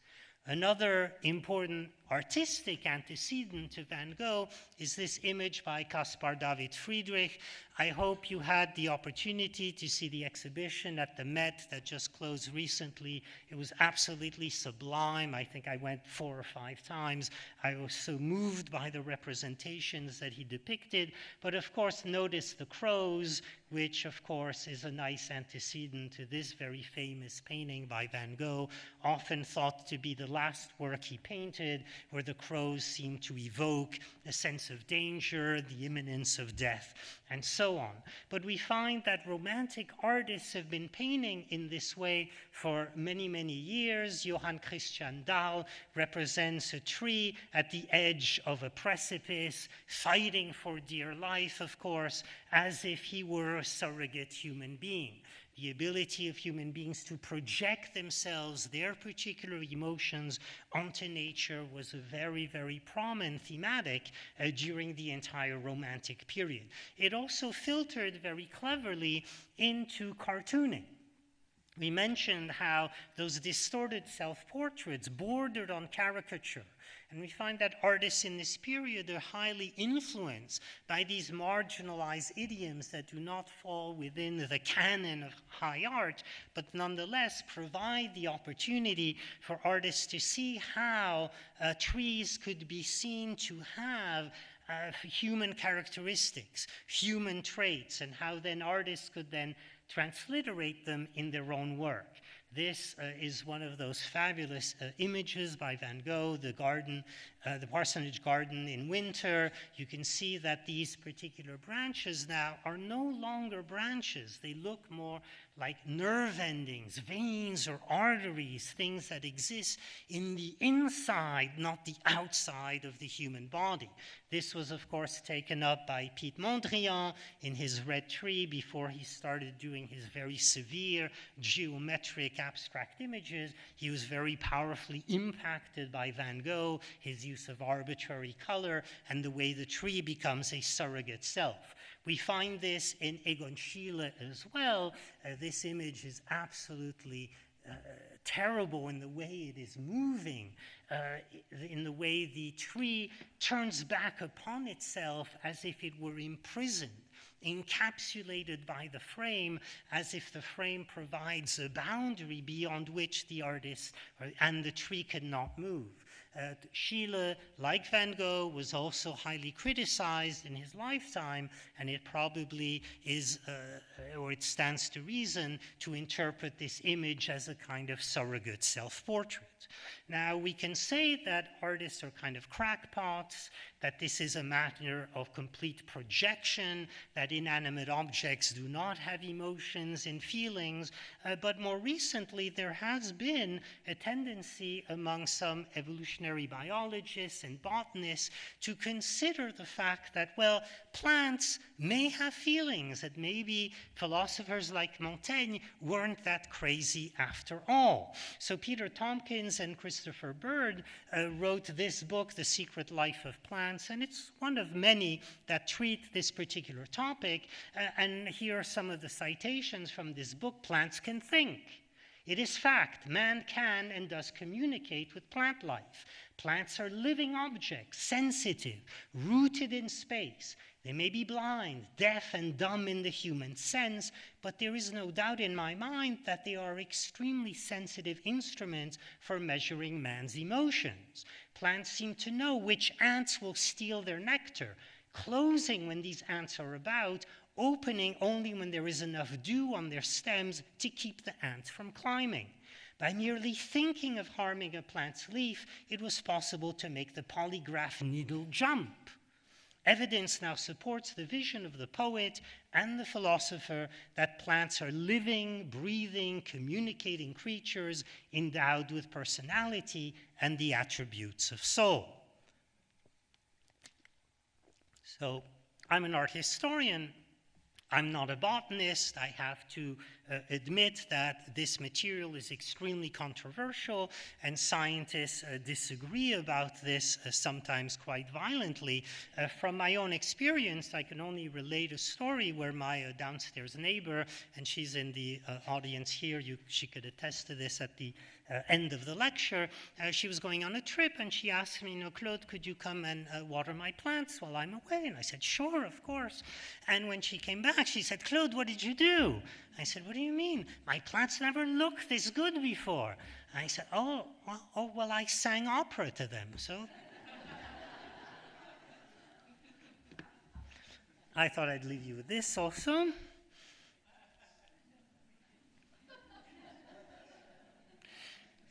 Another important artistic antecedent to Van Gogh is this image by Caspar David Friedrich. I hope you had the opportunity to see the exhibition at the Met that just closed recently. It was absolutely sublime. I think I went 4 or 5 times. I was so moved by the representations that he depicted. But of course, notice the crows, which of course is a nice antecedent to this very famous painting by Van Gogh, often thought to be the last work he painted, where the crows seem to evoke a sense of danger, the imminence of death, and so on. But we find that romantic artists have been painting in this way for many, many years. Johann Christian Dahl represents a tree at the edge of a precipice, fighting for dear life, of course, as if he were a surrogate human being. The ability of human beings to project themselves, their particular emotions, onto nature was a very, very prominent thematic during the entire Romantic period. It also filtered very cleverly into cartooning. We mentioned how those distorted self-portraits bordered on caricature. And we find that artists in this period are highly influenced by these marginalized idioms that do not fall within the canon of high art, but nonetheless provide the opportunity for artists to see how trees could be seen to have human characteristics, human traits, and how then artists could then transliterate them in their own work. This is one of those fabulous images by Van Gogh, the parsonage garden in winter. You can see that these particular branches now are no longer branches. They look more like nerve endings, veins or arteries, things that exist in the inside, not the outside of the human body. This was, of course, taken up by Piet Mondrian in his Red Tree before he started doing his very severe geometric abstract images. He was very powerfully impacted by Van Gogh, his use of arbitrary color, and the way the tree becomes a surrogate self. We find this in Egon Schiele as well. This image is absolutely terrible in the way it is moving, in the way the tree turns back upon itself as if it were imprisoned, encapsulated by the frame, as if the frame provides a boundary beyond which the artist and the tree cannot move. Schiele, like Van Gogh, was also highly criticized in his lifetime, and it probably is, or it stands to reason, to interpret this image as a kind of surrogate self-portrait. Now, we can say that artists are kind of crackpots, that this is a matter of complete projection, that inanimate objects do not have emotions and feelings, but more recently there has been a tendency among some evolutionary biologists and botanists to consider the fact that, well, plants may have feelings, that maybe philosophers like Montaigne weren't that crazy after all. So Peter Tompkins and Christopher Bird wrote this book, The Secret Life of Plants, and it's one of many that treat this particular topic. And here are some of the citations from this book. Plants can think. It is fact, man can and does communicate with plant life. Plants are living objects, sensitive, rooted in space. They may be blind, deaf, and dumb in the human sense, but there is no doubt in my mind that they are extremely sensitive instruments for measuring man's emotions. Plants seem to know which ants will steal their nectar, closing when these ants are about, opening only when there is enough dew on their stems to keep the ants from climbing. By merely thinking of harming a plant's leaf, it was possible to make the polygraph needle jump. Evidence now supports the vision of the poet and the philosopher that plants are living, breathing, communicating creatures endowed with personality and the attributes of soul. So, I'm an art historian. I'm not a botanist. I have to admit that this material is extremely controversial, and scientists disagree about this sometimes quite violently. From my own experience, I can only relate a story where my downstairs neighbor, and she's in the audience here, she could attest to this at the end of the lecture, she was going on a trip, and she asked me, Claude, could you come and water my plants while I'm away? And I said, sure, of course. And when she came back, she said, Claude, what did you do? I said, what do you mean? My plants never looked this good before. And I said, well, I sang opera to them, so. I thought I'd leave you with this also.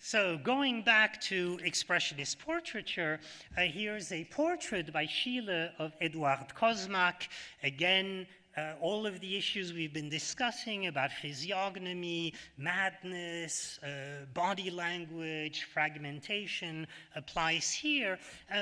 So going back to Expressionist portraiture, here's a portrait by Schiele of Eduard Kozmak. Again, all of the issues we've been discussing about physiognomy, madness, body language, fragmentation applies here.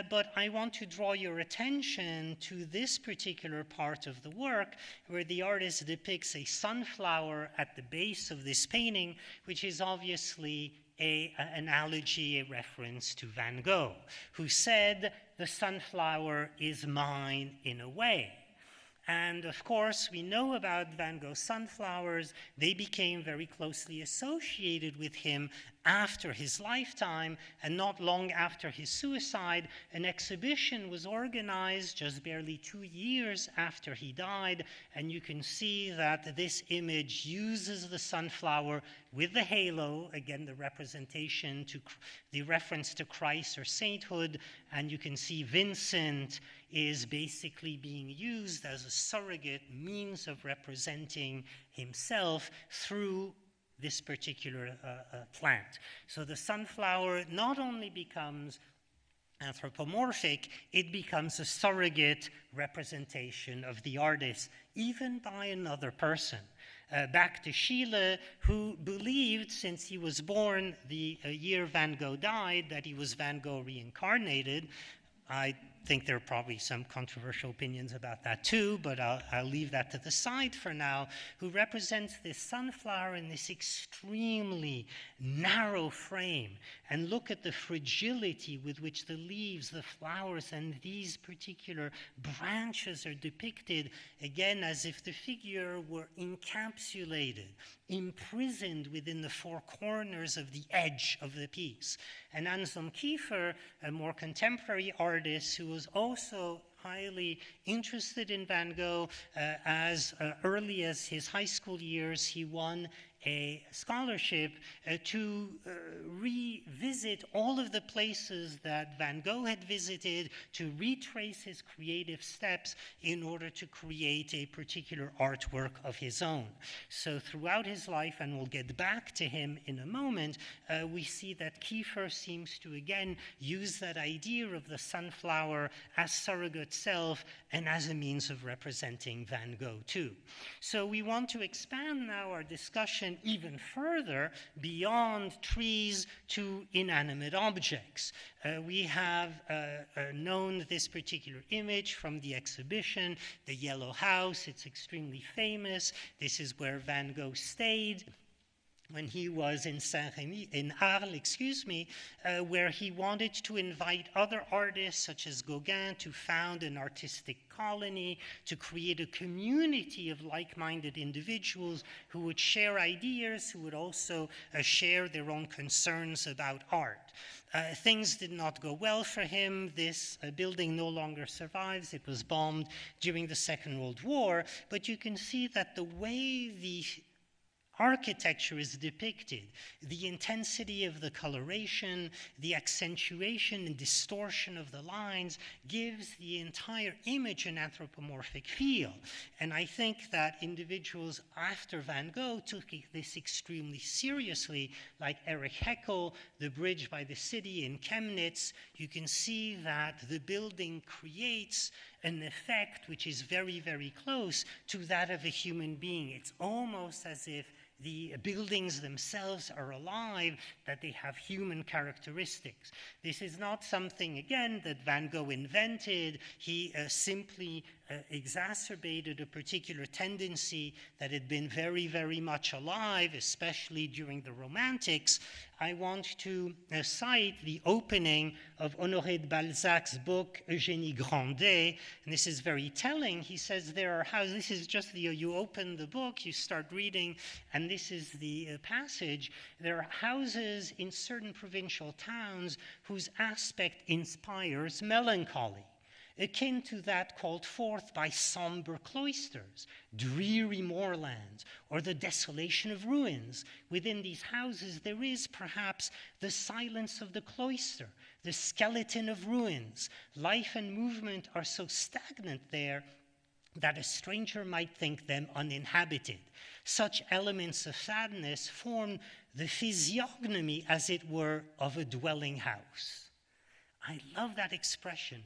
But I want to draw your attention to this particular part of the work where the artist depicts a sunflower at the base of this painting, which is obviously an analogy, a reference to Van Gogh, who said, the sunflower is mine in a way. And of course, we know about Van Gogh's sunflowers. They became very closely associated with him after his lifetime, and not long after his suicide, an exhibition was organized just barely 2 years after he died, and you can see that this image uses the sunflower with the halo, again the representation to the reference to Christ or sainthood, and you can see Vincent is basically being used as a surrogate means of representing himself through this particular plant. So the sunflower not only becomes anthropomorphic, it becomes a surrogate representation of the artist, even by another person. Back to Schiele, who believed, since he was born the year Van Gogh died, that he was Van Gogh reincarnated. I think there are probably some controversial opinions about that too, but I'll leave that to the side for now, who represents this sunflower in this extremely narrow frame. And look at the fragility with which the leaves, the flowers, and these particular branches are depicted, again, as if the figure were encapsulated, imprisoned within the four corners of the edge of the piece. And Anselm Kiefer, a more contemporary artist who was also highly interested in Van Gogh, as early as his high school years, he won a scholarship to revisit all of the places that Van Gogh had visited, to retrace his creative steps in order to create a particular artwork of his own. So throughout his life, and we'll get back to him in a moment, we see that Kiefer seems to again use that idea of the sunflower as surrogate self and as a means of representing Van Gogh too. So we want to expand now our discussion even further beyond trees to inanimate objects. We have known this particular image from the exhibition, the Yellow House. It's extremely famous. This is where Van Gogh stayed when he was in Arles, where he wanted to invite other artists such as Gauguin to found an artistic colony, to create a community of like-minded individuals who would share ideas, who would also share their own concerns about art. Things did not go well for him. This building no longer survives. It was bombed during the Second World War, but you can see that the way the architecture is depicted, the intensity of the coloration, the accentuation and distortion of the lines gives the entire image an anthropomorphic feel. And I think that individuals after Van Gogh took this extremely seriously, like Erich Heckel, the bridge by the city in Chemnitz. You can see that the building creates an effect which is very, very close to that of a human being. It's almost as if the buildings themselves are alive, that they have human characteristics. This is not something, again, that Van Gogh invented. He simply exacerbated a particular tendency that had been very, very much alive, especially during the Romantics, I want to cite the opening of Honoré de Balzac's book, Eugénie Grandet, and this is very telling. He says there are houses, this is just you open the book, you start reading, and this is the passage. There are houses in certain provincial towns whose aspect inspires melancholy, akin to that called forth by somber cloisters, dreary moorlands, or the desolation of ruins. Within these houses there is perhaps the silence of the cloister, the skeleton of ruins. Life and movement are so stagnant there that a stranger might think them uninhabited. Such elements of sadness form the physiognomy, as it were, of a dwelling house. I love that expression.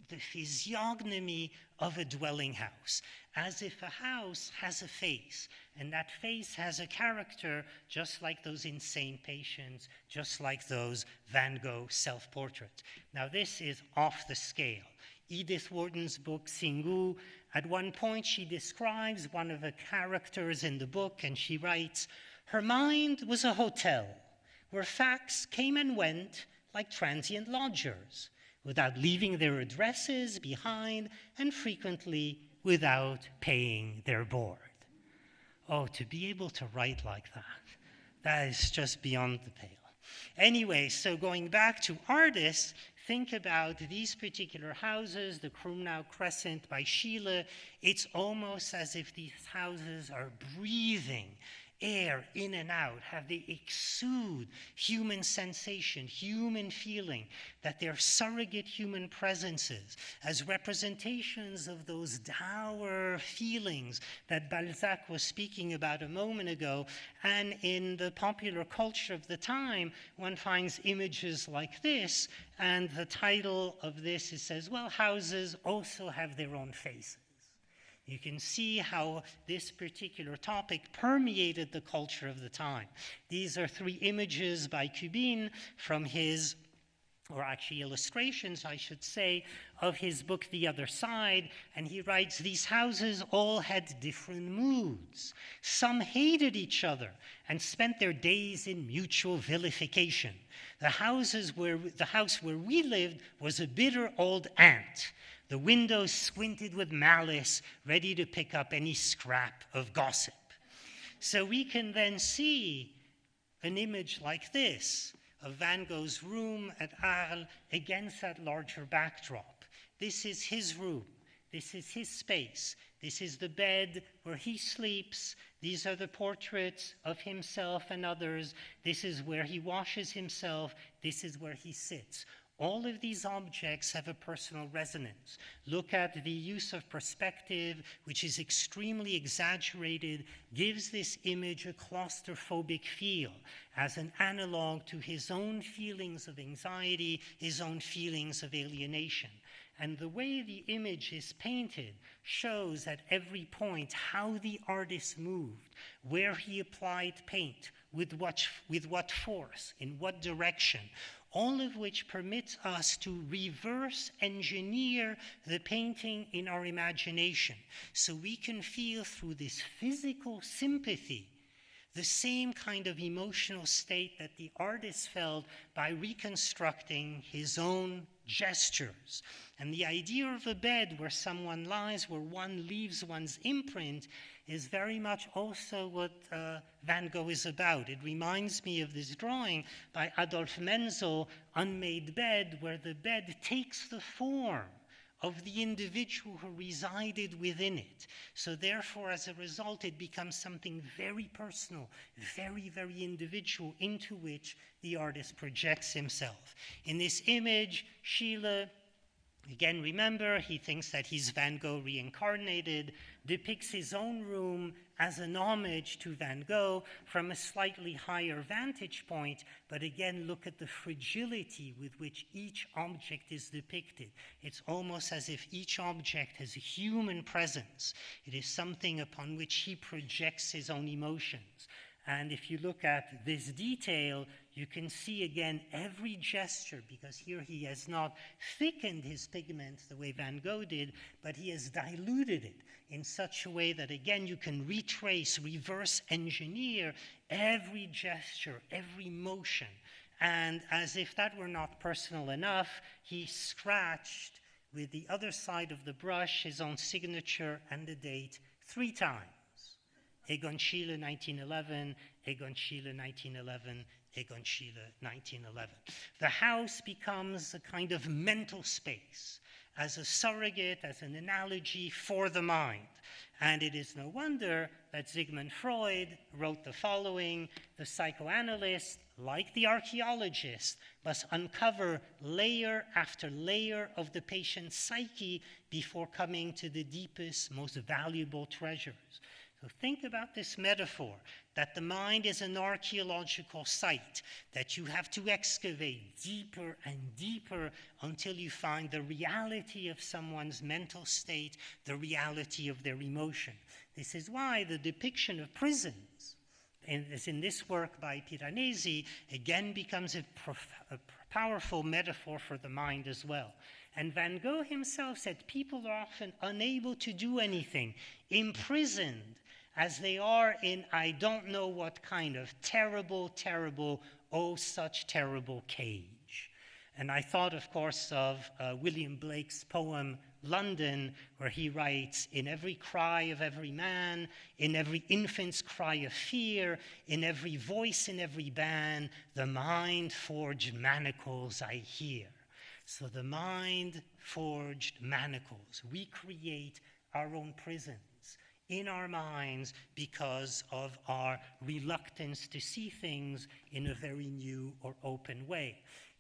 The physiognomy of a dwelling house, as if a house has a face, and that face has a character, just like those insane patients, just like those Van Gogh self-portraits. Now this is off the scale. Edith Wharton's book, Xingu, at one point she describes one of the characters in the book, and she writes, "Her mind was a hotel where facts came and went like transient lodgers, without leaving their addresses behind, and frequently without paying their board." Oh, to be able to write like that is just beyond the pale. Anyway, so going back to artists, think about these particular houses, the Krumnau Crescent by Schiele. It's almost as if these houses are breathing air in and out, have they exude human sensation, human feeling, that they're surrogate human presences as representations of those dour feelings that Balzac was speaking about a moment ago. And in the popular culture of the time, one finds images like this, and the title of this, it says, well, houses also have their own faces. You can see how this particular topic permeated the culture of the time. These are 3 images by Cubin from his, or actually illustrations, I should say, of his book, The Other Side. And he writes, these houses all had different moods. Some hated each other and spent their days in mutual vilification. The house where we lived was a bitter old ant. The windows squinted with malice, ready to pick up any scrap of gossip. So we can then see an image like this of Van Gogh's room at Arles against that larger backdrop. This is his room. This is his space. This is the bed where he sleeps. These are the portraits of himself and others. This is where he washes himself. This is where he sits. All of these objects have a personal resonance. Look at the use of perspective, which is extremely exaggerated, gives this image a claustrophobic feel as an analog to his own feelings of anxiety, his own feelings of alienation. And the way the image is painted shows at every point how the artist moved, where he applied paint, with what force, in what direction, all of which permits us to reverse engineer the painting in our imagination, so we can feel through this physical sympathy the same kind of emotional state that the artist felt by reconstructing his own gestures. And the idea of a bed where someone lies, where one leaves one's imprint, is very much also what Van Gogh is about. It reminds me of this drawing by Adolf Menzel, Unmade Bed, where the bed takes the form of the individual who resided within it. So therefore, as a result, it becomes something very personal, very, very individual, into which the artist projects himself. In this image, Schiele, again, remember, he thinks that he's Van Gogh reincarnated, depicts his own room as an homage to Van Gogh from a slightly higher vantage point, but again, look at the fragility with which each object is depicted. It's almost as if each object has a human presence. It is something upon which he projects his own emotions. And if you look at this detail, you can see again every gesture, because here he has not thickened his pigment the way Van Gogh did, but he has diluted it in such a way that again you can retrace, reverse engineer every gesture, every motion. And as if that were not personal enough, he scratched with the other side of the brush his own signature and the date 3 times. Egon Schiele, 1911, Egon Schiele, 1911, Egon Schiele, 1911. The house becomes a kind of mental space, as a surrogate, as an analogy for the mind. And it is no wonder that Sigmund Freud wrote the following: the psychoanalyst, like the archaeologist, must uncover layer after layer of the patient's psyche before coming to the deepest, most valuable treasures. So think about this metaphor, that the mind is an archaeological site, that you have to excavate deeper and deeper until you find the reality of someone's mental state, the reality of their emotion. This is why the depiction of prisons, as in this work by Piranesi, again becomes a powerful metaphor for the mind as well. And Van Gogh himself said people are often unable to do anything, imprisoned as they are in I don't know what kind of terrible, terrible, oh such terrible cage. And I thought, of course, of William Blake's poem London, where he writes, in every cry of every man, in every infant's cry of fear, in every voice, in every ban, the mind-forged manacles I hear. So the mind-forged manacles, we create our own prisons in our minds because of our reluctance to see things in a very new or open way.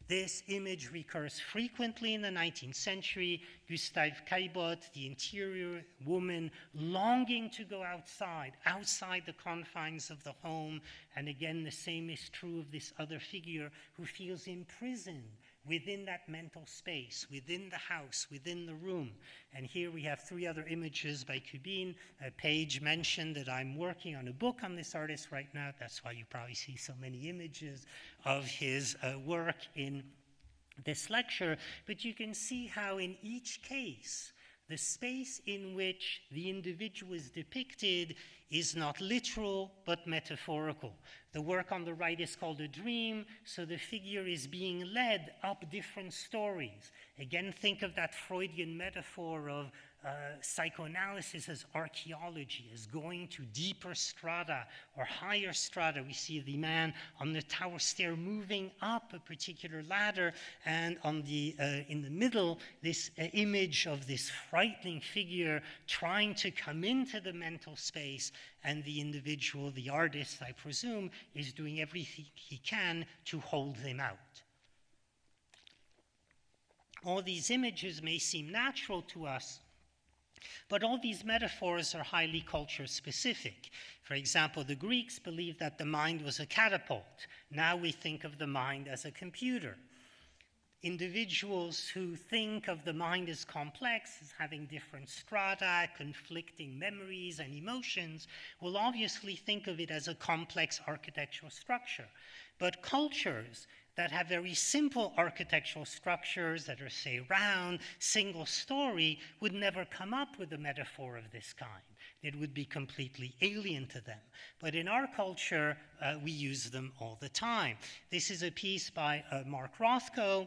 This image recurs frequently in the 19th century. Gustave Caillebotte, the interior woman longing to go outside the confines of the home. And again, the same is true of this other figure who feels imprisoned within that mental space, within the house, within the room. And here we have 3 other images by Kubin. Page mentioned that I'm working on a book on this artist right now. That's why you probably see so many images of his work in this lecture. But you can see how in each case, the space in which the individual is depicted is not literal, but metaphorical. The work on the right is called A Dream, so the figure is being led up different stories. Again, think of that Freudian metaphor of psychoanalysis as archaeology, as going to deeper strata or higher strata. We see the man on the tower stair moving up a particular ladder, and on the in the middle, this image of this frightening figure trying to come into the mental space, and the individual, the artist, I presume, is doing everything he can to hold them out. All these images may seem natural to us, but all these metaphors are highly culture-specific. For example, the Greeks believed that the mind was a catapult. Now we think of the mind as a computer. Individuals who think of the mind as complex, as having different strata, conflicting memories and emotions, will obviously think of it as a complex architectural structure. But cultures that have very simple architectural structures that are, say, round, single story, would never come up with a metaphor of this kind. It would be completely alien to them. But in our culture, we use them all the time. This is a piece by Mark Rothko,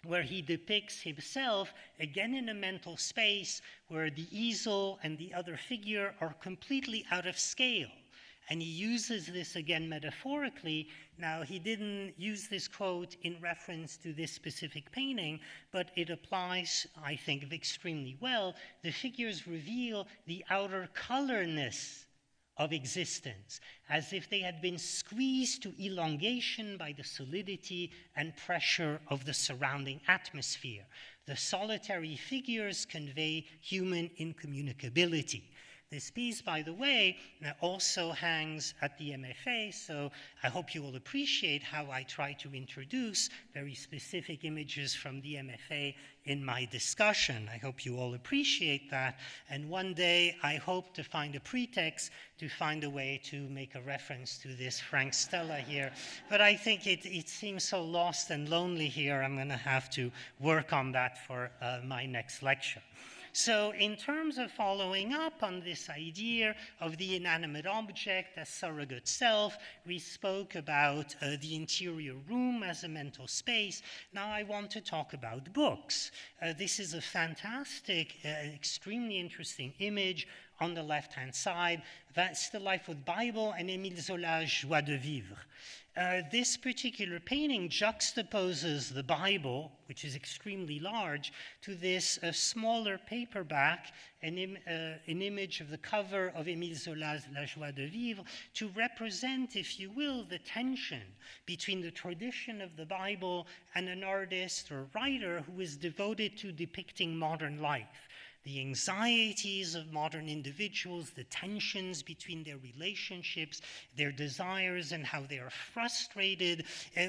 where he depicts himself, again in a mental space, where the easel and the other figure are completely out of scale. And he uses this again metaphorically. Now, he didn't use this quote in reference to this specific painting, but it applies, I think, extremely well. The figures reveal the outer colorness of existence, as if they had been squeezed to elongation by the solidity and pressure of the surrounding atmosphere. The solitary figures convey human incommunicability. This piece, by the way, also hangs at the MFA, so I hope you will appreciate how I try to introduce very specific images from the MFA in my discussion. I hope you all appreciate that, and one day I hope to find a pretext to find a way to make a reference to this Frank Stella here, but I think it seems so lost and lonely here. I'm going to have to work on that for my next lecture. So in terms of following up on this idea of the inanimate object as surrogate self, we spoke about the interior room as a mental space. Now I want to talk about books. This is a fantastic, extremely interesting image on the left-hand side. That's the Life with Bible and Émile Zola's Joie de Vivre. This particular painting juxtaposes the Bible, which is extremely large, to this smaller paperback, an image of the cover of Émile Zola's La Joie de Vivre, to represent, if you will, the tension between the tradition of the Bible and an artist or writer who is devoted to depicting modern life. The anxieties of modern individuals, the tensions between their relationships, their desires, and how they are frustrated.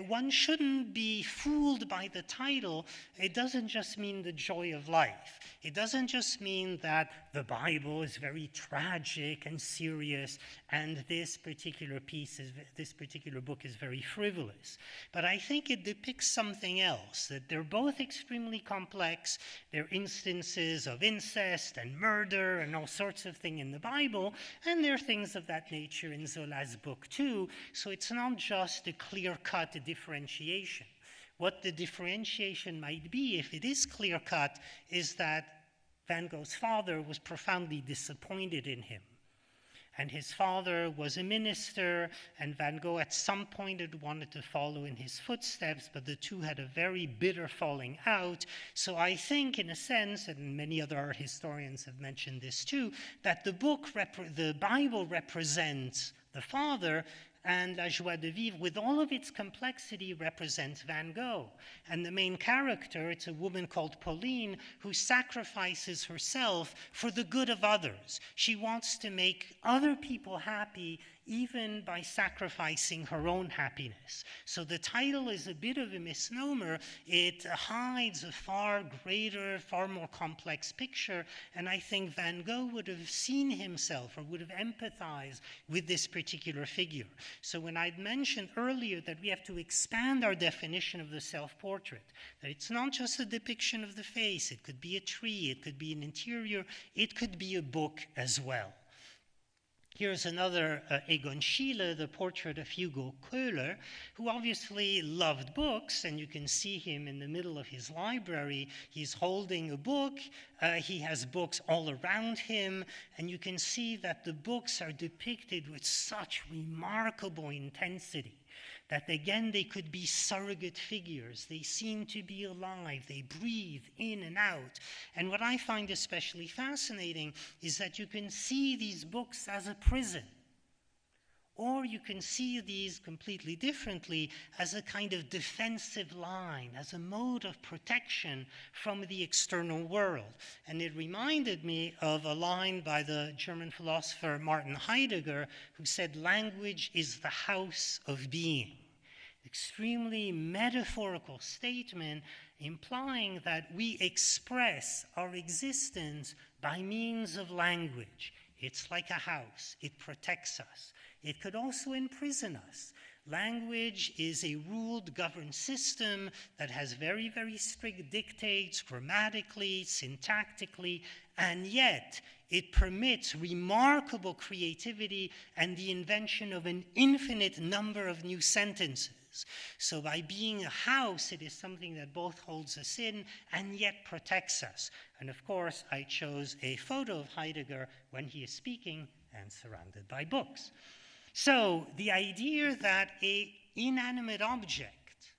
One shouldn't be fooled by the title. It doesn't just mean the joy of life. It doesn't just mean that the Bible is very tragic and serious, and this particular book is very frivolous. But I think it depicts something else, that they're both extremely complex. They're instances of incest and murder and all sorts of things in the Bible, and there are things of that nature in Zola's book too, so it's not just a clear-cut differentiation. What the differentiation might be, if it is clear-cut, is that Van Gogh's father was profoundly disappointed in him. And his father was a minister, and Van Gogh at some point had wanted to follow in his footsteps, but the two had a very bitter falling out. So I think, in a sense, and many other art historians have mentioned this too, that the Bible represents the father, and La Joie de Vivre, with all of its complexity, represents Van Gogh. And the main character, it's a woman called Pauline, who sacrifices herself for the good of others. She wants to make other people happy, even by sacrificing her own happiness. So the title is a bit of a misnomer. It hides a far greater, far more complex picture, and I think Van Gogh would have seen himself or would have empathized with this particular figure. So when I'd mentioned earlier that we have to expand our definition of the self-portrait, that it's not just a depiction of the face, it could be a tree, it could be an interior, it could be a book as well. Here's another Egon Schiele, the portrait of Hugo Köhler, who obviously loved books, and you can see him in the middle of his library. He's holding a book. He has books all around him, and you can see that the books are depicted with such remarkable intensity that, again, they could be surrogate figures. They seem to be alive. They breathe in and out. And what I find especially fascinating is that you can see these books as a prison, or you can see these completely differently as a kind of defensive line, as a mode of protection from the external world. And it reminded me of a line by the German philosopher Martin Heidegger, who said, "Language is the house of being." Extremely metaphorical statement implying that we express our existence by means of language. It's like a house. It protects us. It could also imprison us. Language is a ruled, governed system that has very, very strict dictates grammatically, syntactically, and yet it permits remarkable creativity and the invention of an infinite number of new sentences. So by being a house, it is something that both holds us in and yet protects us. And of course, I chose a photo of Heidegger when he is speaking and surrounded by books. So the idea that an inanimate object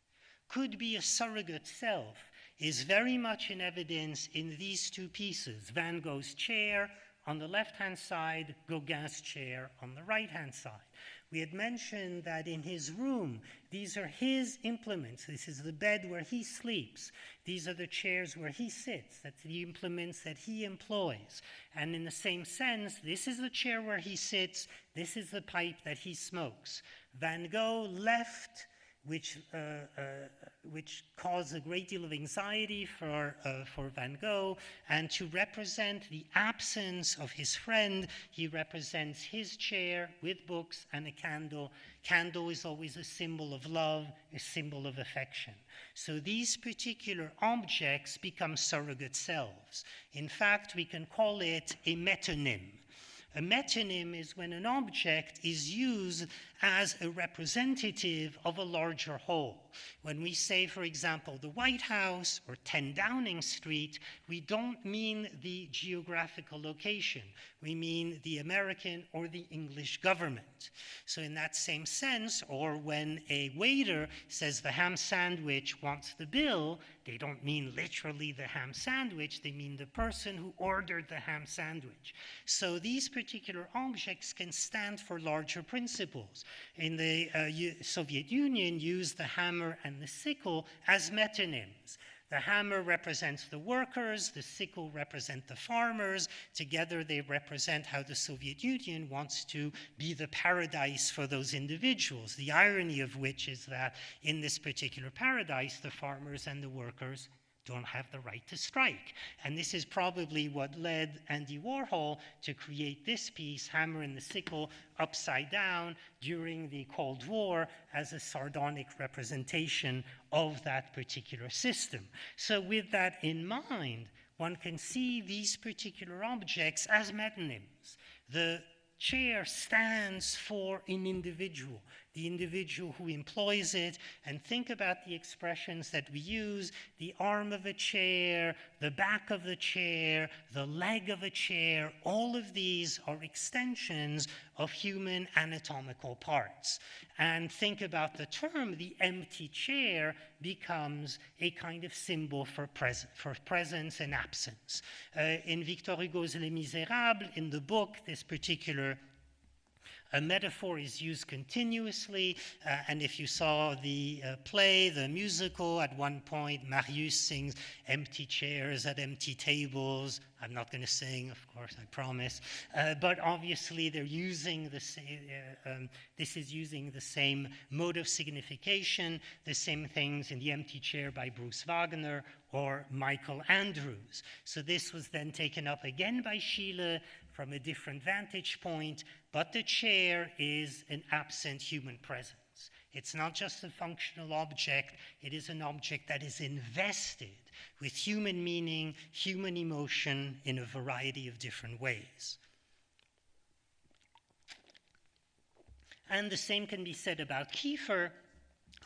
could be a surrogate self is very much in evidence in these two pieces, Van Gogh's chair on the left-hand side, Gauguin's chair on the right-hand side. We had mentioned that in his room, these are his implements. This is the bed where he sleeps. These are the chairs where he sits. That's the implements that he employs. And in the same sense, this is the chair where he sits. This is the pipe that he smokes. Van Gogh left, which caused a great deal of anxiety for Van Gogh. And to represent the absence of his friend, he represents his chair with books and a candle. Candle is always a symbol of love, a symbol of affection. So these particular objects become surrogate selves. In fact, we can call it a metonym. A metonym is when an object is used as a representative of a larger whole. When we say, for example, the White House or 10 Downing Street, we don't mean the geographical location. We mean the American or the English government. So in that same sense, or when a waiter says the ham sandwich wants the bill, they don't mean literally the ham sandwich, they mean the person who ordered the ham sandwich. So these particular objects can stand for larger principles. In the Soviet Union, used the hammer and the sickle as metonyms. The hammer represents the workers, the sickle represents the farmers. Together they represent how the Soviet Union wants to be the paradise for those individuals. The irony of which is that in this particular paradise, the farmers and the workers don't have the right to strike. And this is probably what led Andy Warhol to create this piece, Hammer and the Sickle, upside down during the Cold War as a sardonic representation of that particular system. So with that in mind, one can see these particular objects as metonyms. The chair stands for an individual, the individual who employs it, and think about the expressions that we use, the arm of a chair, the back of the chair, the leg of a chair. All of these are extensions of human anatomical parts. And think about the term, the empty chair becomes a kind of symbol for presence and absence. In Victor Hugo's Les Misérables, in the book, this particular a metaphor is used continuously, and if you saw the play, the musical, at one point, Marius sings empty chairs at empty tables. I'm not going to sing, of course, I promise. But obviously, they're using the this is using the same mode of signification, the same things in The Empty Chair by Bruce Wagner or Michael Andrews. So this was then taken up again by Schiele from a different vantage point, but the chair is an absent human presence. It's not just a functional object, it is an object that is invested with human meaning, human emotion in a variety of different ways. And the same can be said about Kiefer,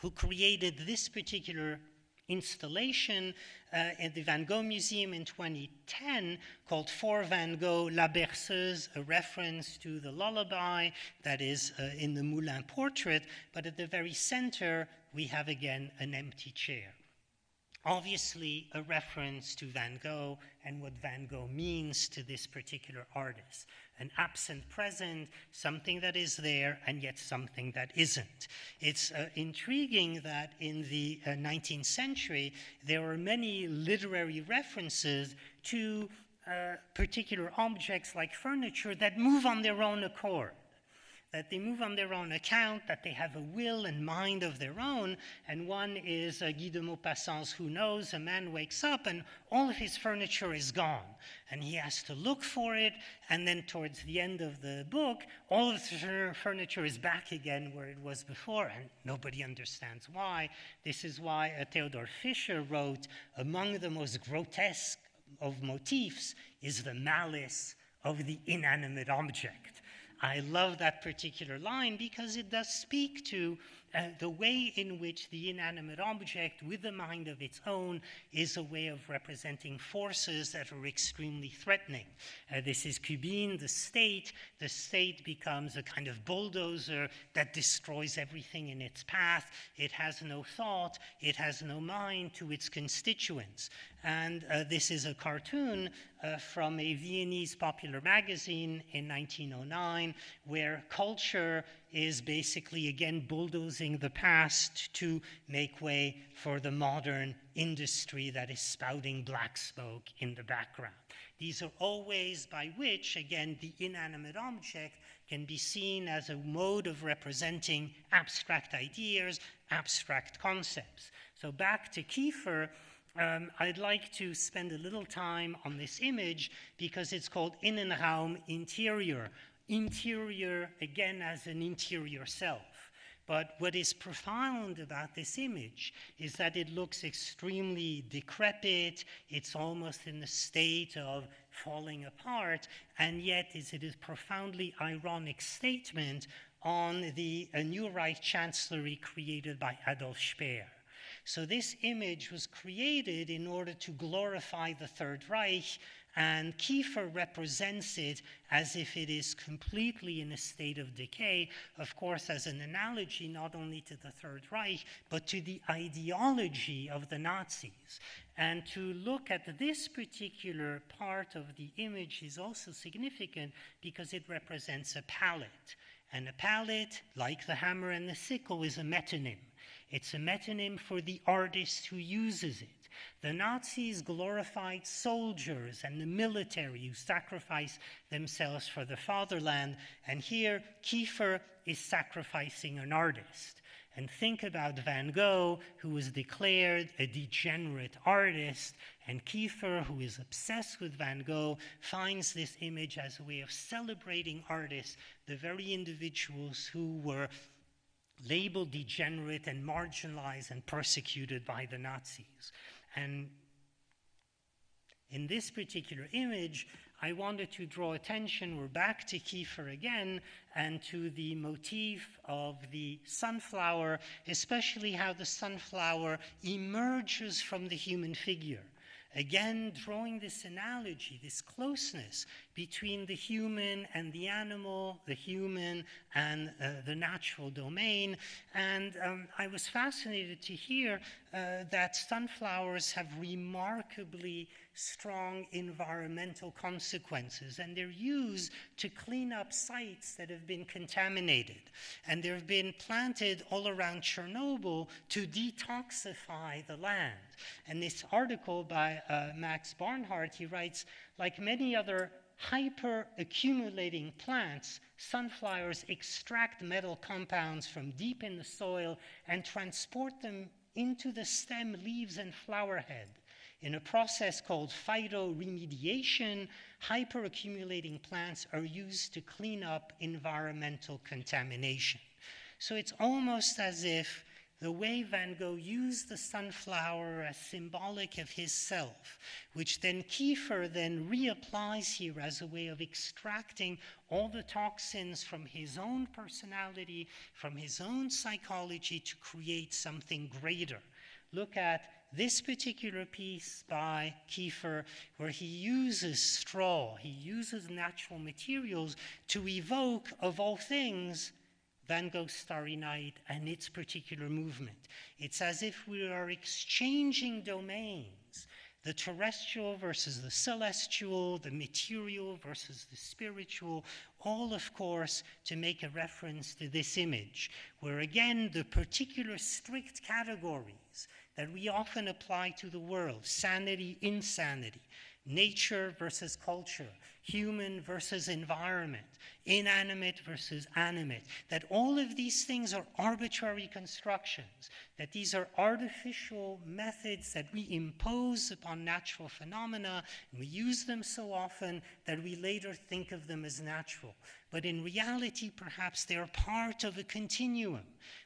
who created this particular installation at the Van Gogh Museum in 2010 called For Van Gogh, La Berceuse, a reference to the lullaby that is in the Moulin portrait, but at the very center we have again an empty chair. Obviously a reference to Van Gogh and what Van Gogh means to this particular artist. An absent present, something that is there and yet something that isn't. It's intriguing that in the 19th century there were many literary references to particular objects like furniture that move on their own accord. That they move on their own account, that they have a will and mind of their own. And one is Guy de Maupassant's Who Knows? A man wakes up and all of his furniture is gone. And he has to look for it. And then towards the end of the book, all of the furniture is back again where it was before. And nobody understands why. This is why Theodor Fischer wrote, among the most grotesque of motifs is the malice of the inanimate object. I love that particular line because it does speak to the way in which the inanimate object with a mind of its own is a way of representing forces that are extremely threatening. This is Cubine, the state. The state becomes a kind of bulldozer that destroys everything in its path. It has no thought, it has no mind to its constituents. And this is a cartoon from a Viennese popular magazine in 1909 where culture is basically, again, bulldozing the past to make way for the modern industry that is spouting black smoke in the background. These are all ways by which, again, the inanimate object can be seen as a mode of representing abstract ideas, abstract concepts. So back to Kiefer, I'd like to spend a little time on this image because it's called Innenraum Interior. Interior, again, as an interior self. But what is profound about this image is that it looks extremely decrepit, it's almost in a state of falling apart, and yet it is a profoundly ironic statement on the New Reich Chancellery created by Adolf Speer. So this image was created in order to glorify the Third Reich, and Kiefer represents it as if it is completely in a state of decay, of course, as an analogy not only to the Third Reich, but to the ideology of the Nazis. And to look at this particular part of the image is also significant because it represents a palette. And a palette, like the hammer and the sickle, is a metonym. It's a metonym for the artist who uses it. The Nazis glorified soldiers and the military who sacrificed themselves for the fatherland, and here Kiefer is sacrificing an artist. And think about Van Gogh, who was declared a degenerate artist, and Kiefer, who is obsessed with Van Gogh, finds this image as a way of celebrating artists, the very individuals who were labeled degenerate and marginalized and persecuted by the Nazis. And in this particular image, I wanted to draw attention, we're back to Kiefer again, and to the motif of the sunflower, especially how the sunflower emerges from the human figure. Again, drawing this analogy, this closeness between the human and the animal, the human and the natural domain. And I was fascinated to hear that sunflowers have remarkably strong environmental consequences, and they're used to clean up sites that have been contaminated. And they've been planted all around Chernobyl to detoxify the land. And this article by Max Barnhart, he writes, like many other hyper-accumulating plants, sunflowers extract metal compounds from deep in the soil and transport them into the stem, leaves, and flower head. In a process called phytoremediation, hyper-accumulating plants are used to clean up environmental contamination. So it's almost as if the way Van Gogh used the sunflower as symbolic of his self, which then Kiefer then reapplies here as a way of extracting all the toxins from his own personality, from his own psychology to create something greater. Look at this particular piece by Kiefer, where he uses straw, he uses natural materials to evoke, of all things, Van Gogh's Starry Night and its particular movement. It's as if we are exchanging domains, the terrestrial versus the celestial, the material versus the spiritual, all, of course, to make a reference to this image, where again, the particular strict categories that we often apply to the world, sanity, insanity, nature versus culture, human versus environment, inanimate versus animate, that all of these things are arbitrary constructions, that these are artificial methods that we impose upon natural phenomena, and we use them so often that we later think of them as natural. But in reality, perhaps they are part of a continuum,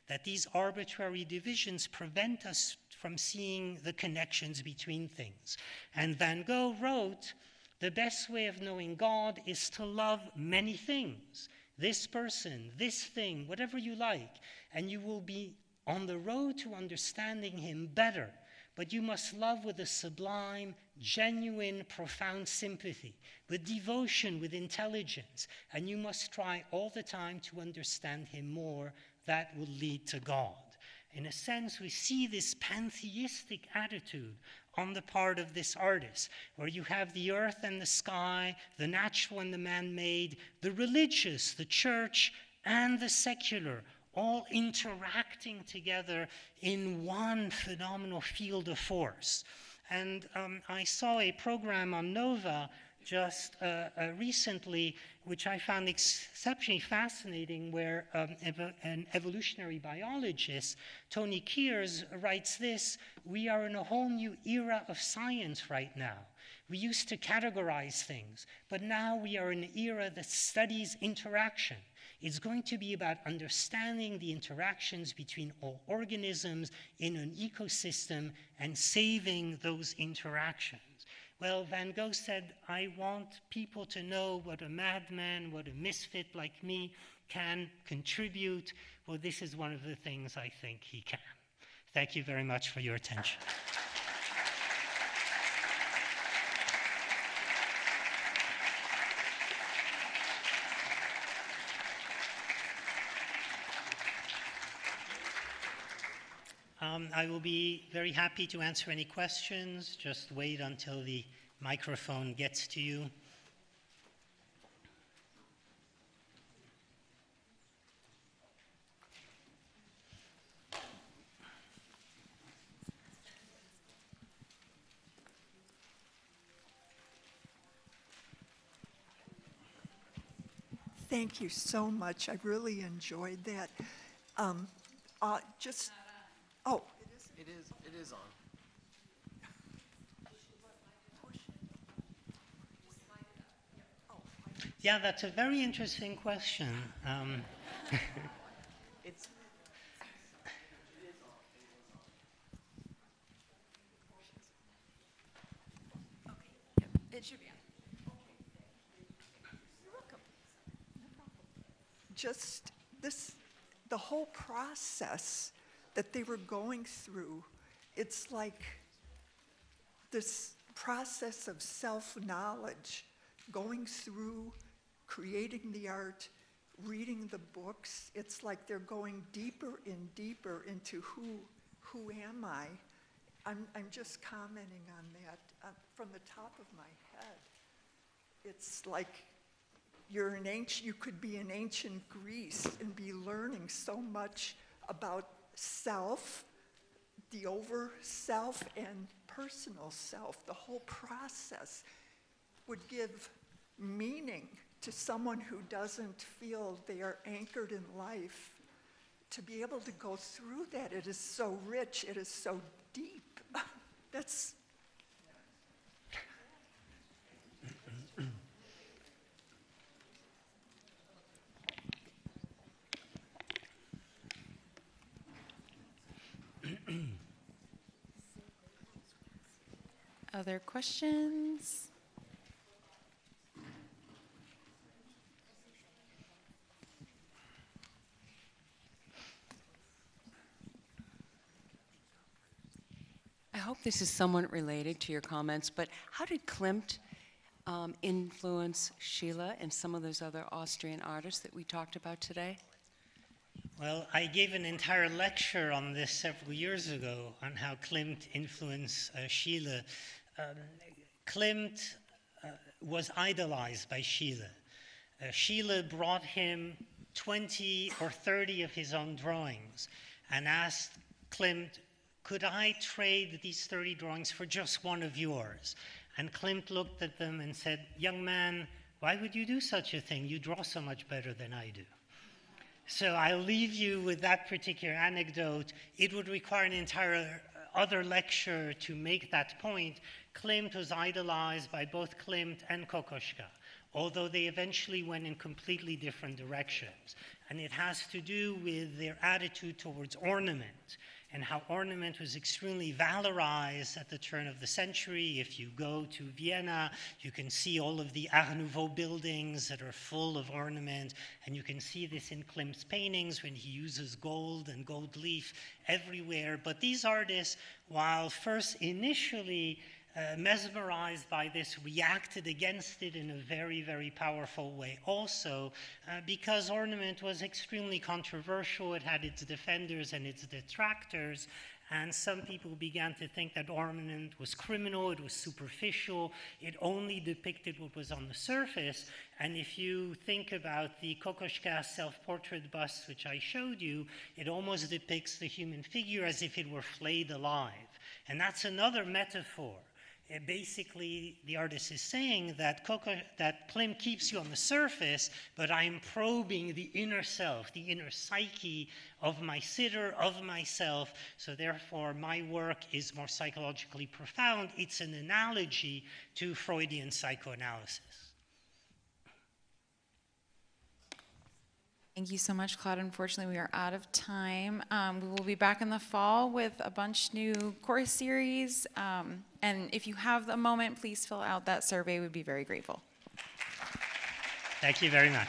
that these arbitrary divisions prevent us from seeing the connections between things. And Van Gogh wrote, the best way of knowing God is to love many things. This person, this thing, whatever you like, and you will be on the road to understanding him better. But you must love with a sublime, genuine, profound sympathy, with devotion, with intelligence, and you must try all the time to understand him more. That will lead to God. In a sense, we see this pantheistic attitude on the part of this artist, where you have the earth and the sky, the natural and the man-made, the religious, the church, and the secular, all interacting together in one phenomenal field of force. And I saw a program on Nova just recently, which I found exceptionally fascinating, where an evolutionary biologist, Tony Kears, writes this: "We are in a whole new era of science right now. We used to categorize things, but now we are in an era that studies interaction. It's going to be about understanding the interactions between all organisms in an ecosystem and saving those interactions." Well, Van Gogh said, I want people to know what a madman, what a misfit like me can contribute. Well, this is one of the things I think he can. Thank you very much for your attention. I will be very happy to answer any questions. Just wait until the microphone gets to you. Thank you so much. I really enjoyed that. Oh. It is on. Yeah, that's a very interesting question. It should be on. You're welcome. No problem. Just the whole process that they were going through, it's like this process of self-knowledge, going through, creating the art, reading the books. It's like they're going deeper and deeper into who am I? I'm just commenting on that from the top of my head. It's like you could be in ancient Greece and be learning so much about self, the over self, and personal self. The whole process would give meaning to someone who doesn't feel they are anchored in life. To be able to go through that, it is so rich, it is so deep. That's... Other questions? I hope this is somewhat related to your comments, but how did Klimt influence Schiele and some of those other Austrian artists that we talked about today? Well, I gave an entire lecture on this several years ago on how Klimt influenced Schiele. Klimt was idolized by Schiele. Schiele brought him 20 or 30 of his own drawings and asked Klimt, could I trade these 30 drawings for just one of yours? And Klimt looked at them and said, young man, why would you do such a thing? You draw so much better than I do. So I'll leave you with that particular anecdote. It would require an entire other lecture to make that point. Klimt was idolized by both Klimt and Kokoschka, although they eventually went in completely different directions. And it has to do with their attitude towards ornament and how ornament was extremely valorized at the turn of the century. If you go to Vienna, you can see all of the Art Nouveau buildings that are full of ornament, and you can see this in Klimt's paintings when he uses gold and gold leaf everywhere. But these artists, while first initially mesmerized by this, reacted against it in a very, very powerful way also, because ornament was extremely controversial. It had its defenders and its detractors, And some people began to think that ornament was criminal, it was superficial, it only depicted what was on the surface. And if you think about the Kokoschka self-portrait bust, which I showed you, it almost depicts the human figure as if it were flayed alive. And that's another metaphor. Basically, the artist is saying that Klimt keeps you on the surface, but I'm probing the inner self, the inner psyche of my sitter, of myself, so therefore my work is more psychologically profound. It's an analogy to Freudian psychoanalysis. Thank you so much, Claude. Unfortunately, we are out of time. We will be back in the fall with a bunch new course series. And if you have a moment, please fill out that survey. We'd be very grateful. Thank you very much.